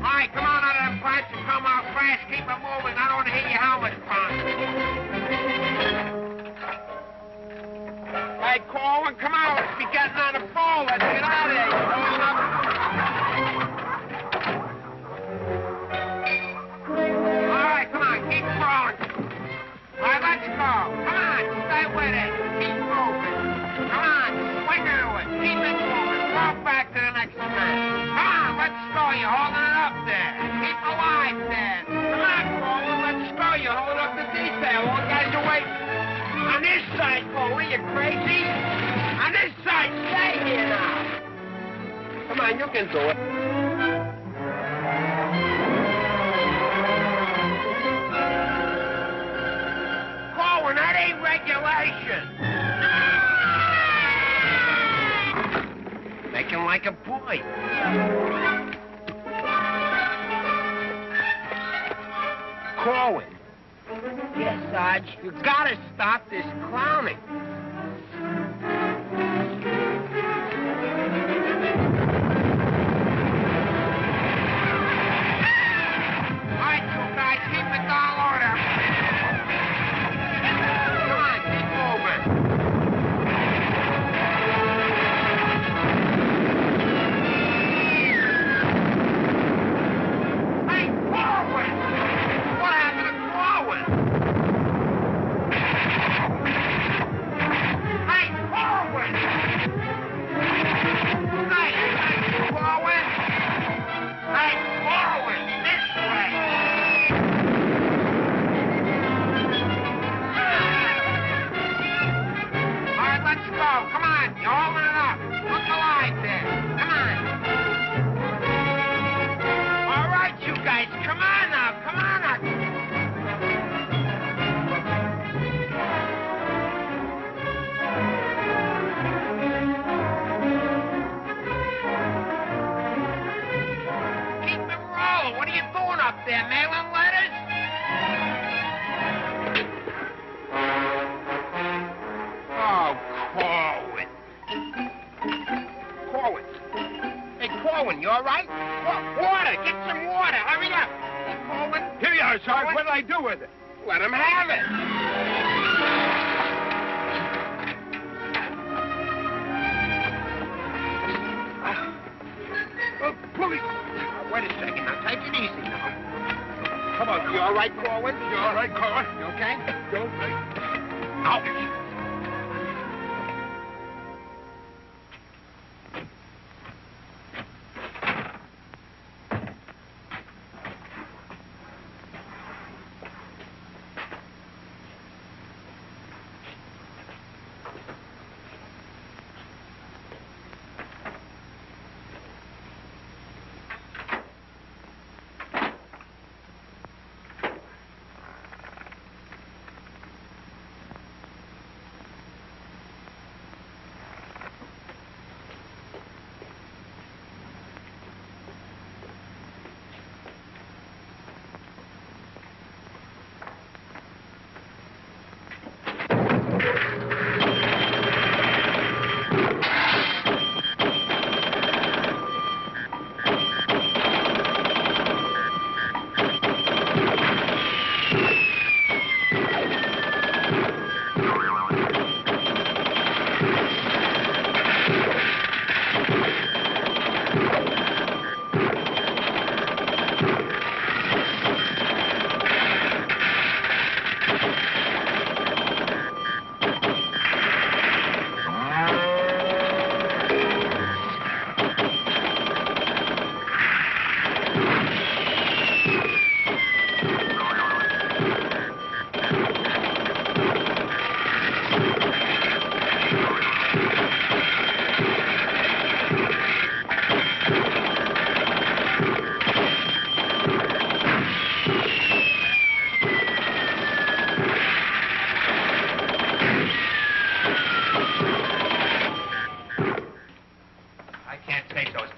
All right, come on out of them flats and come out fast. Keep it moving. I don't want to hit your helmets, Punk. Hey, Corwin, come on. Let's be getting on the phone. Let's get out of here. All right, come on. Keep rolling. All right, let's go. Come on. Stay with it. Keep moving. Come on. Swing into it. Keep it moving. Walk back to the next man. Come on. Let's go. You're holding it up there. Keep alive there. Come on, Corwin. Let's go. You're holding up the detail. All the guys are waiting. On this side, Corwin. You crazy? On this side. Stay here now. Come on. You can do it. Corwin, that ain't regulation. Make him like a boy. Corwin. Yes, Sarge. You gotta stop this clowning. up there, mailing letters? Oh, Corwin. Corwin. Hey, Corwin, you all right? Water. Get some water. Hurry up. Hey, Corwin. Here you are, Sarge. Corwin? What'll I do with it? Let him have it. Oh, please. Wait a second. Now, take it easy now. Come on. You all right, Corwin? You all right, Corwin? You okay? You all right? Ouch.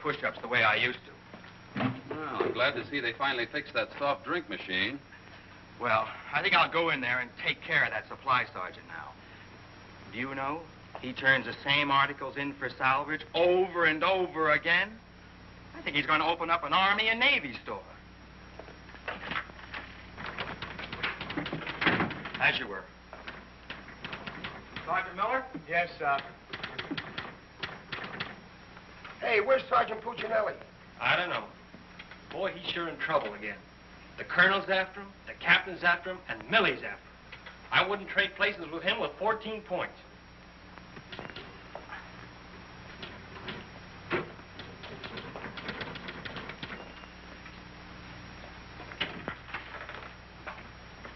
push-ups the way I used to. Well, I'm glad to see they finally fixed that soft drink machine. Well, I think I'll go in there and take care of that supply sergeant now. Do you know, he turns the same articles in for salvage over and over again. I think he's going to open up an Army and Navy store. As you were. Sergeant Miller? Yes, sir. Hey, where's Sergeant Puccinelli? I don't know. Boy, he's sure in trouble again. The colonel's after him, the captain's after him, and Millie's after him. I wouldn't trade places with him with 14 points.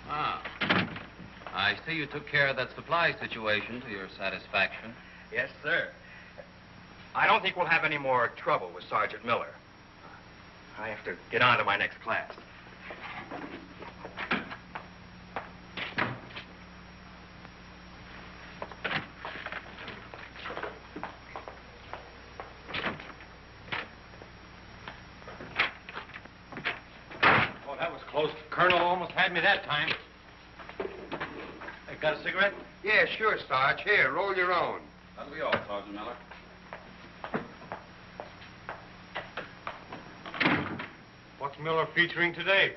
Ah. I see you took care of that supply situation to your satisfaction. Yes, sir. I don't think we'll have any more trouble with Sergeant Miller. I have to get on to my next class. Oh, that was close. Colonel almost had me that time. Hey, got a cigarette? Yeah, sure, Sarge. Here, roll your own. That'll be all, Sergeant Miller. What's Miller featuring today?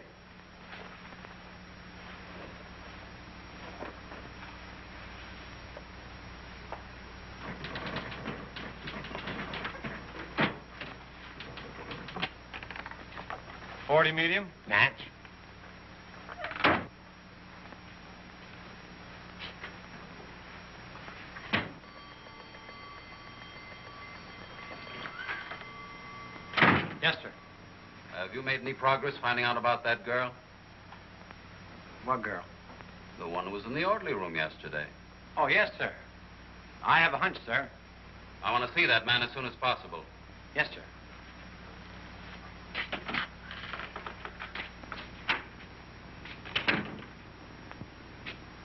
.40 medium? Match. Yes, sir. Have you made any progress finding out about that girl? What girl? The one who was in the orderly room yesterday. Oh, yes, sir. I have a hunch, sir. I want to see that man as soon as possible. Yes, sir.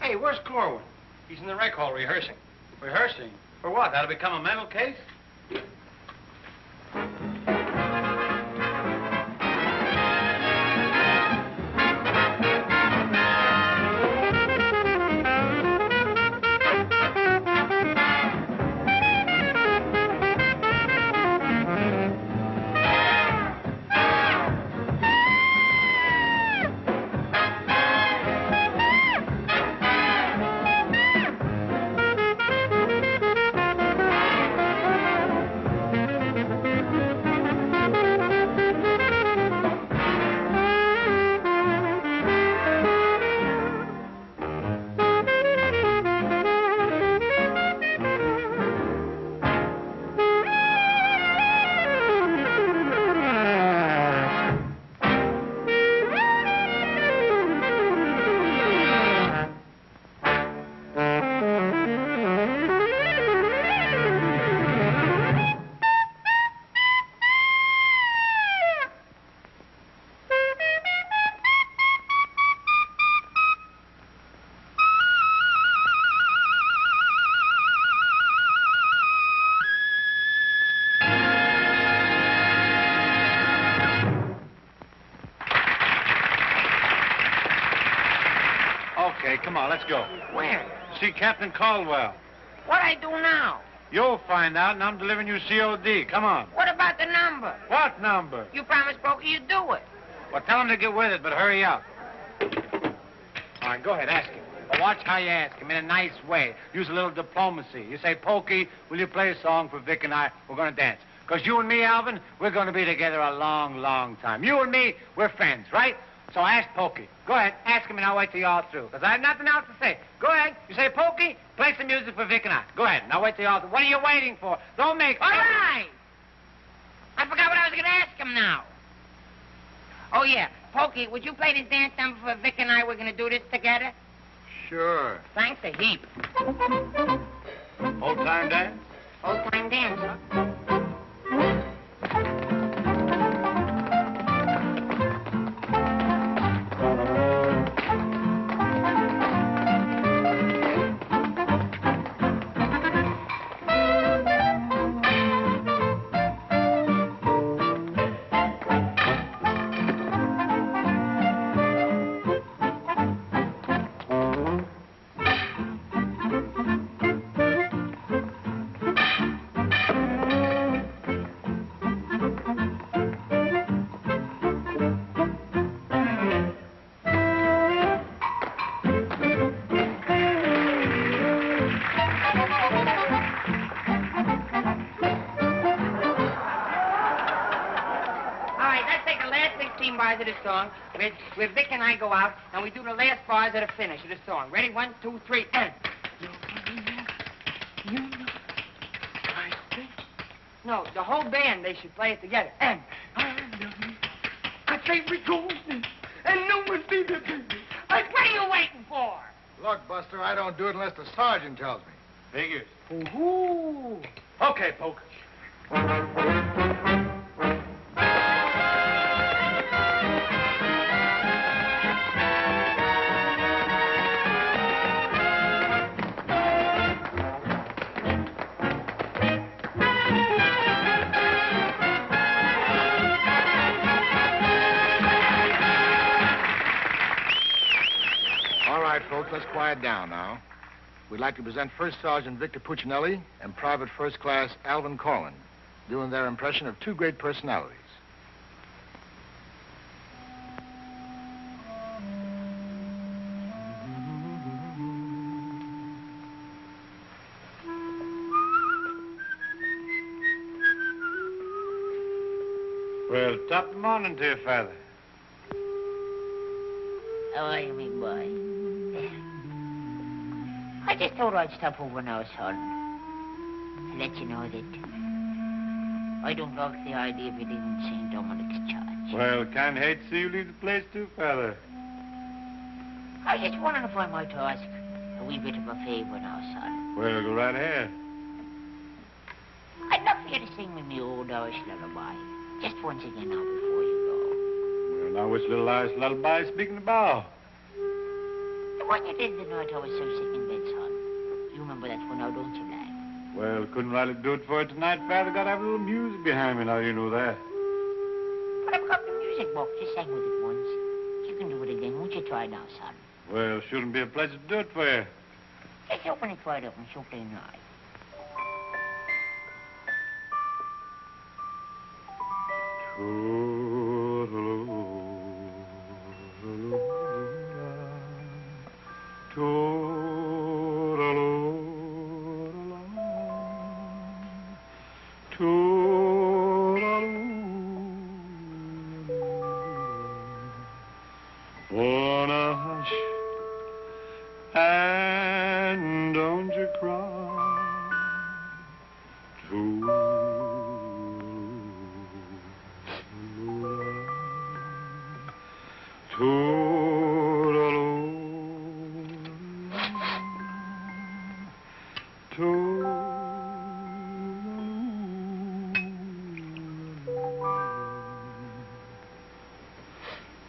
Hey, where's Corwin? He's in the rec hall rehearsing. Rehearsing? For what? That'll become a mental case? Come on, let's go. Where? See Captain Caldwell. What I do now? You'll find out, and I'm delivering you COD. Come on. What about the number? What number? You promised Pokey you'd do it. Well, tell him to get with it, but hurry up. All right, go ahead, ask him. But watch how you ask him in a nice way. Use a little diplomacy. You say, Pokey, will you play a song for Vic and I? We're going to dance. Because you and me, Alvin, we're going to be together a long, long time. You and me, we're friends, right? So ask Pokey. Go ahead, ask him, and I'll wait till you're all through. Because I have nothing else to say. Go ahead. You say, Pokey, play some music for Vic and I. Go ahead, and I'll wait till you're all through. What are you waiting for? Don't make... All right. I forgot what I was going to ask him now. Oh, yeah. Pokey, would you play this dance number for Vic and I? We're going to do this together. Sure. Thanks a heap. Old-time dance? Old-time dance, huh? Bars of the song, where Vic and I go out, and we do the last bars of the finish of the song. Ready? 1, 2, 3, and... No, the whole band, they should play it together. And... I say we go, and no one's leaving me. What are you waiting for? Look, Buster, I don't do it unless the sergeant tells me. Figures. Ooh. Okay, Poke. Folks, let's quiet down now. We'd like to present First Sergeant Victor Puccinelli and Private First Class Alvin Corlin, doing their impression of two great personalities. Well, top of the morning to you, Father. How are you, me boy? I just thought I'd stop over now, son, and let you know that I don't like the idea of you leaving St. Dominic's Church. Well, can't hate to see you leave the place too, Father. I was just wondering if I might ask a wee bit of a favor now, son. Well, go right ahead. I'd love for you to sing me my old Irish lullaby, just once again now before you Well, now which little Irish lullaby is speaking about? go. The one you did the night I was so sick in bed, son. You remember that one now, don't you, lad? Well, couldn't Riley do it for you tonight, Father? Got to have a little music behind me now, you know that. But I've got the music book. Just sang with it once. You can do it again. Won't you try now, son? Well, shouldn't be a pleasure to do it for you. Just open it wide open so plain right. Wanna hush and don't you cry.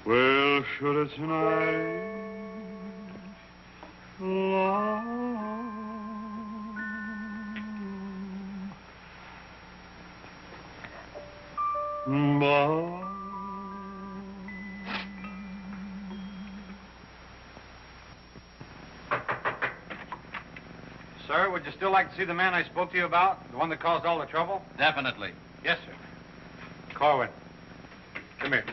Well, should it tonight Sir, would you still like to see the man I spoke to you about? The one that caused all the trouble? Definitely. Yes, sir. Corwin, come here.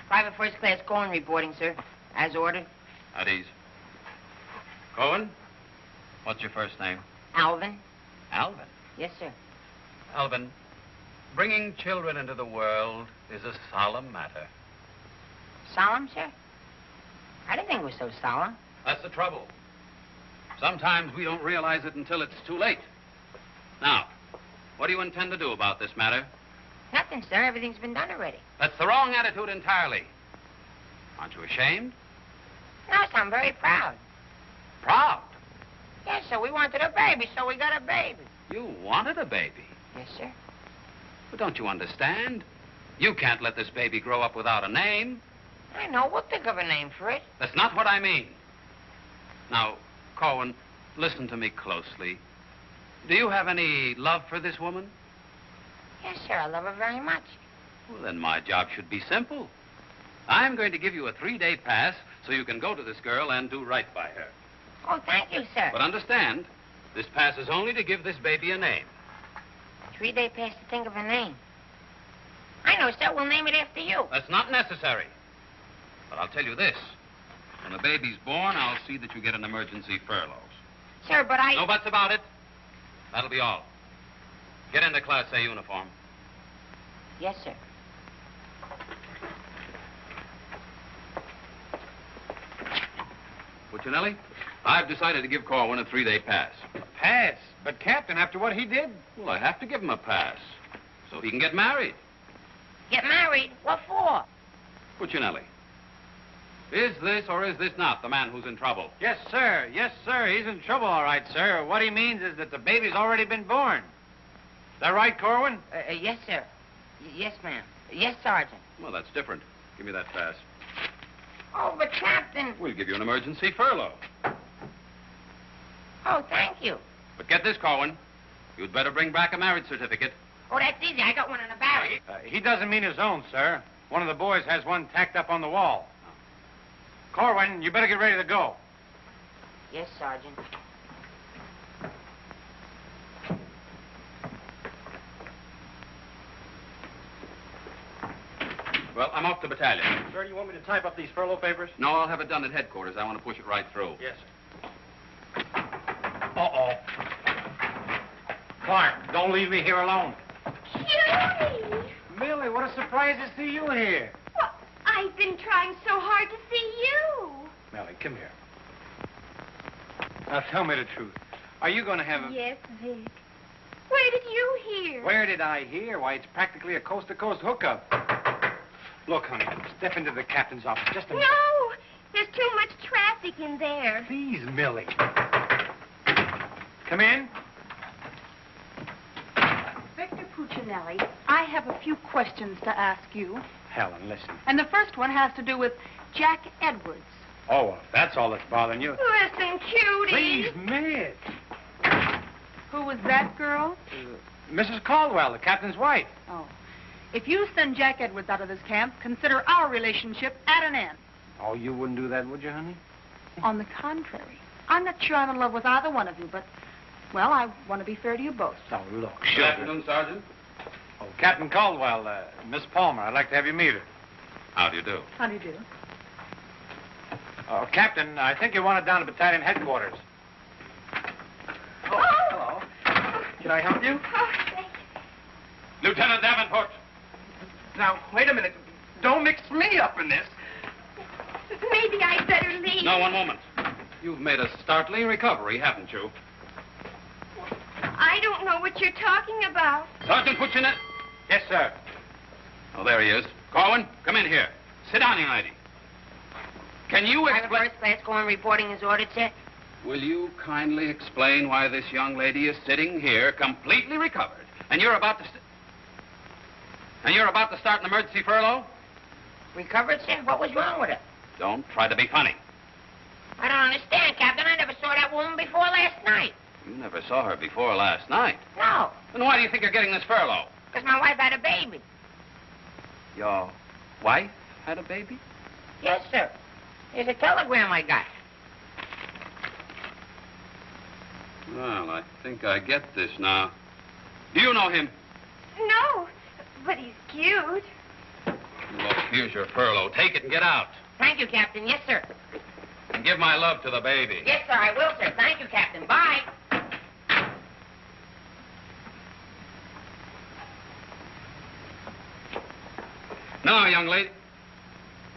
Private First Class Cohen reporting, sir. As ordered. At ease. Cohen, what's your first name? Alvin. Alvin. Yes, sir. Alvin, bringing children into the world is a solemn matter. Solemn, sir? I didn't think it was so solemn. That's the trouble. Sometimes we don't realize it until it's too late. Now, what do you intend to do about this matter? Nothing, sir. Everything's been done already. That's the wrong attitude entirely. Aren't you ashamed? No, sir, I'm very proud. Proud? Yes, sir. We wanted a baby, so we got a baby. You wanted a baby. Yes, sir. But don't you understand? You can't let this baby grow up without a name. I know. We'll think of a name for it. That's not what I mean. Now, Corwin, listen to me closely. Do you have any love for this woman? Yes, sir. I love her very much. Well, then my job should be simple. I'm going to give you a 3-day pass so you can go to this girl and do right by her. Oh, thank you, sir. But understand, this pass is only to give this baby a name. 3-day pass to think of a name. I know, sir. We'll name it after you. That's not necessary. But I'll tell you this. When the baby's born, I'll see that you get an emergency furlough. Sir, but I... No buts about it. That'll be all. Get into Class A uniform. Yes, sir. Puccinelli, I've decided to give Corwin a 3-day pass. Pass? But, Captain, after what he did? Well, I have to give him a pass so he can get married. Get married? What for? Puccinelli, is this or is this not the man who's in trouble? Yes, sir. Yes, sir. He's in trouble, all right, sir. What he means is that the baby's already been born. Is that right, Corwin? Yes, sir. Yes, ma'am. Yes, Sergeant. Well, that's different. Give me that pass. Oh, but, Captain... We'll give you an emergency furlough. Oh, thank you. But get this, Corwin. You'd better bring back a marriage certificate. Oh, that's easy. I got one in the barrel. He doesn't mean his own, sir. One of the boys has one tacked up on the wall. Corwin, you better get ready to go. Yes, Sergeant. Well, I'm off to battalion. Sir, you want me to type up these furlough papers? No, I'll have it done at headquarters. I want to push it right through. Yes, sir. Uh-oh. Clark, don't leave me here alone. Judy! Millie, what a surprise to see you here. Well, I've been trying so hard to see you. Millie, come here. Now, tell me the truth. Are you going to have a... Yes, Vic. Where did you hear? Where did I hear? Why, it's practically a coast-to-coast hookup. Look, honey, step into the captain's office just a minute. No! There's too much traffic in there. Please, Millie. Come in. Victor Puccinelli, I have a few questions to ask you. Helen, listen. And the first one has to do with Jack Edwards. Oh, well, if that's all that's bothering you. Listen, cutie. Please, Miss. Who was that girl? Mrs. Caldwell, the captain's wife. Oh. If you send Jack Edwards out of this camp, consider our relationship at an end. Oh, you wouldn't do that, would you, honey? On the contrary. I'm not sure I'm in love with either one of you, but, well, I want to be fair to you both. Oh, look, Good sugar. afternoon, Sergeant. Oh, Captain Caldwell, Miss Palmer, I'd like to have you meet her. How do you do? How do you do? Oh, Captain, I think you want it down to battalion headquarters. Oh! Hello. Can I help you? Oh, thank you. Lieutenant Davenport. Now, wait a minute. Don't mix me up in this. Maybe I'd better leave. No, one moment. You've made a startling recovery, haven't you? I don't know what you're talking about. Sergeant Puccinelli. Yes, sir. Oh, there he is. Corwin, come in here. Sit down, young lady. Can you Private explain... First Class Cohen reporting as ordered, sir. Will you kindly explain why this young lady is sitting here completely recovered, and you're about to... start an emergency furlough? Recovered, sir? What was wrong with her? Don't try to be funny. I don't understand, Captain. I never saw that woman before last night. You never saw her before last night. No. Then why do you think you're getting this furlough? Because my wife had a baby. Your wife had a baby? Yes, sir. Here's a telegram I got. Well, I think I get this now. Do you know him? No, but he's cute. Look, here's your furlough. Take it and get out. Thank you, Captain. Yes, sir. And give my love to the baby. Yes, sir, I will, sir. Thank you, Captain. Bye. Now, young lady.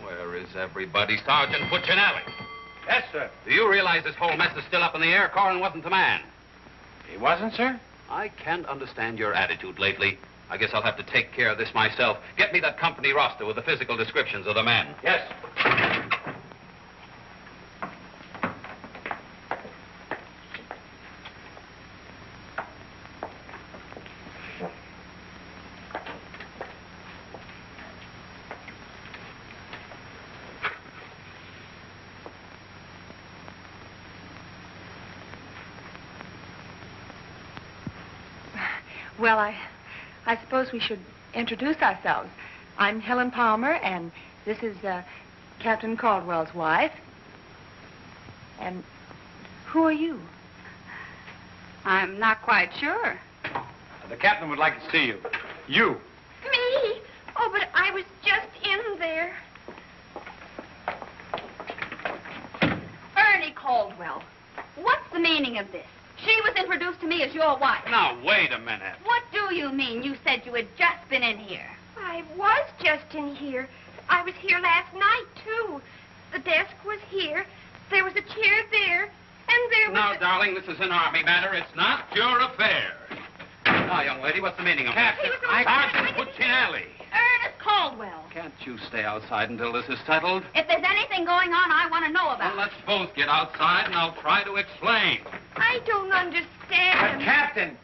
Where is everybody? Sergeant Puccinelli. Yes, sir. Do you realize this whole mess is still up in the air? Corrin wasn't the man. He wasn't, sir? I can't understand your attitude lately. I guess I'll have to take care of this myself. Get me that company roster with the physical descriptions of the men. Yes. Well, I suppose we should introduce ourselves. I'm Helen Palmer, and this is Captain Caldwell's wife. And who are you? I'm not quite sure. The captain would like to see you. You. Me? Oh, but I was just in there. Ernie Caldwell. What's the meaning of this? She was introduced to me as your wife. Now, wait a minute. What do you mean? You said you had just been in here. I was just in here. I was here last night, too. The desk was here. There was a chair there. And there was Now, darling, this is an Army matter. It's not your affair. Now, young lady, what's the meaning of Captain, this? Sergeant Puccinelli. Ernest Caldwell. Can't you stay outside until this is settled? If there's anything going on, I want to know about Well, let's both get outside, and I'll try to explain. I don't understand. Captain!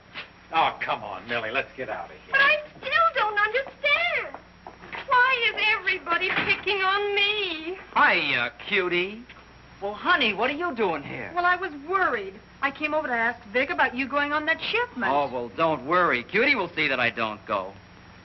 Oh, come on, Millie. Let's get out of here. But I still don't understand. Why is everybody picking on me? Hiya, cutie. Well, honey, what are you doing here? Well, I was worried. I came over to ask Vic about you going on that shipment. Oh, well, don't worry. Cutie will see that I don't go.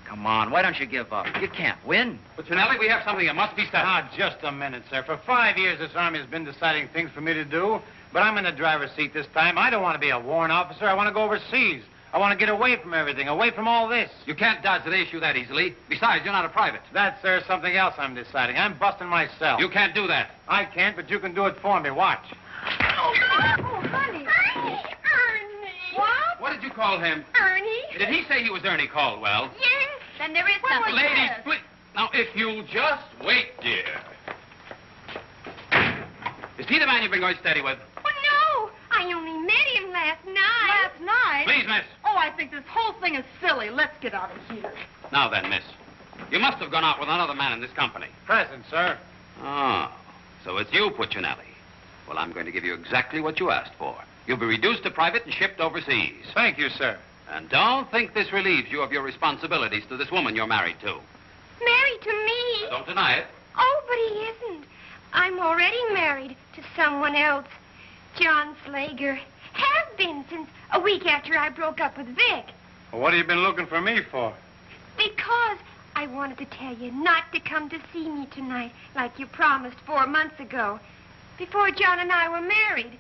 Come on, why don't you give up? You can't win. Puccinelli, we have something that must be settled. Ah, just a minute, sir. For 5 years, this Army has been deciding things for me to do, but I'm in the driver's seat this time. I don't want to be a warrant officer. I want to go overseas. I want to get away from everything, away from all this. You can't dodge the issue that easily. Besides, you're not a private. That's, sir, something else I'm deciding. I'm busting myself. You can't do that. I can't, but you can do it for me. Watch. Oh, honey. Ernie. What? What did you call him? Ernie? Did he say he was Ernie Caldwell? Yes. Then there is something. Ladies, please. Now, if you'll just wait, dear. Is he the man you've been going steady with? Oh, no. I only met him last night. Last night? Please, miss. Oh, I think this whole thing is silly. Let's get out of here. Now then, miss. You must have gone out with another man in this company. Present, sir. Oh, so it's you, Puccinelli. Well, I'm going to give you exactly what you asked for. You'll be reduced to private and shipped overseas. Thank you, sir. And don't think this relieves you of your responsibilities to this woman you're married to. Married to me? Don't deny it. Oh, but he isn't. I'm already married to someone else. John Slager. Have been since a week after I broke up with Vic. Well, what have you been looking for me for? Because I wanted to tell you not to come to see me tonight like you promised 4 months ago. Before John and I were married.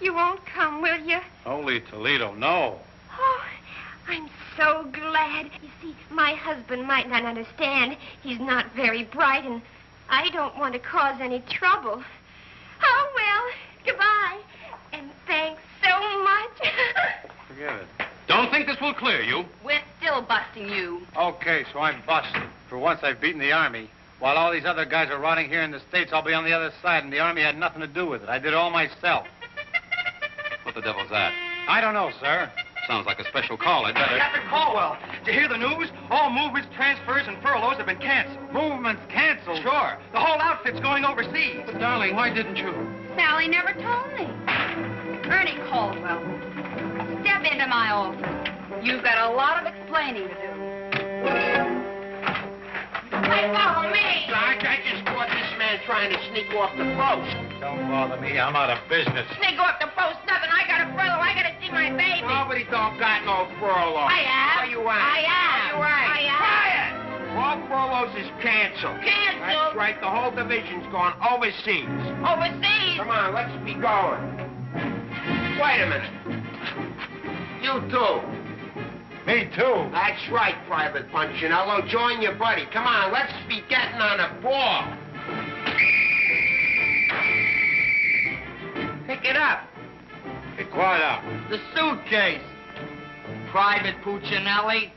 You won't come, will you? Holy Toledo, no. Oh, I'm so glad. You see, my husband might not understand. He's not very bright, and I don't want to cause any trouble. Oh, well, goodbye. And thanks so much. Forget it. Don't think this will clear you. We're still busting you. Okay, so I'm busted. For once, I've beaten the Army. While all these other guys are rotting here in the States, I'll be on the other side, and the Army had nothing to do with it. I did it all myself. What the devil's that? I don't know, sir. Sounds like a special call. I'd better... Captain Caldwell, did you hear the news? All movements, transfers, and furloughs have been canceled. Movements canceled? Sure. The whole outfit's going overseas. But, darling, why didn't you? Sally never told me. Ernie Caldwell, step into my office. You've got a lot of explaining to do. Hey, follow me. Sarge, I just caught this man trying to sneak off the post. Don't bother me. I'm out of business. Sneak off the post, nothing. I got a furlough. I got to see my baby. Nobody don't got no furlough. I have. Where you at? I have. Where you right. Quiet! All furloughs is canceled. Canceled? That's right. The whole division's gone overseas. Overseas? Come on, let's be going. Wait a minute. You too. Me too. That's right, Private Punchinello. Join your buddy. Come on, let's be getting on a ball. Pick it up. Hey, quiet out. The suitcase. Private Puccinelli.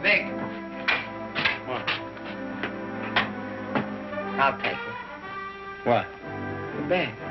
Vic. What? I'll take it. What? The bag.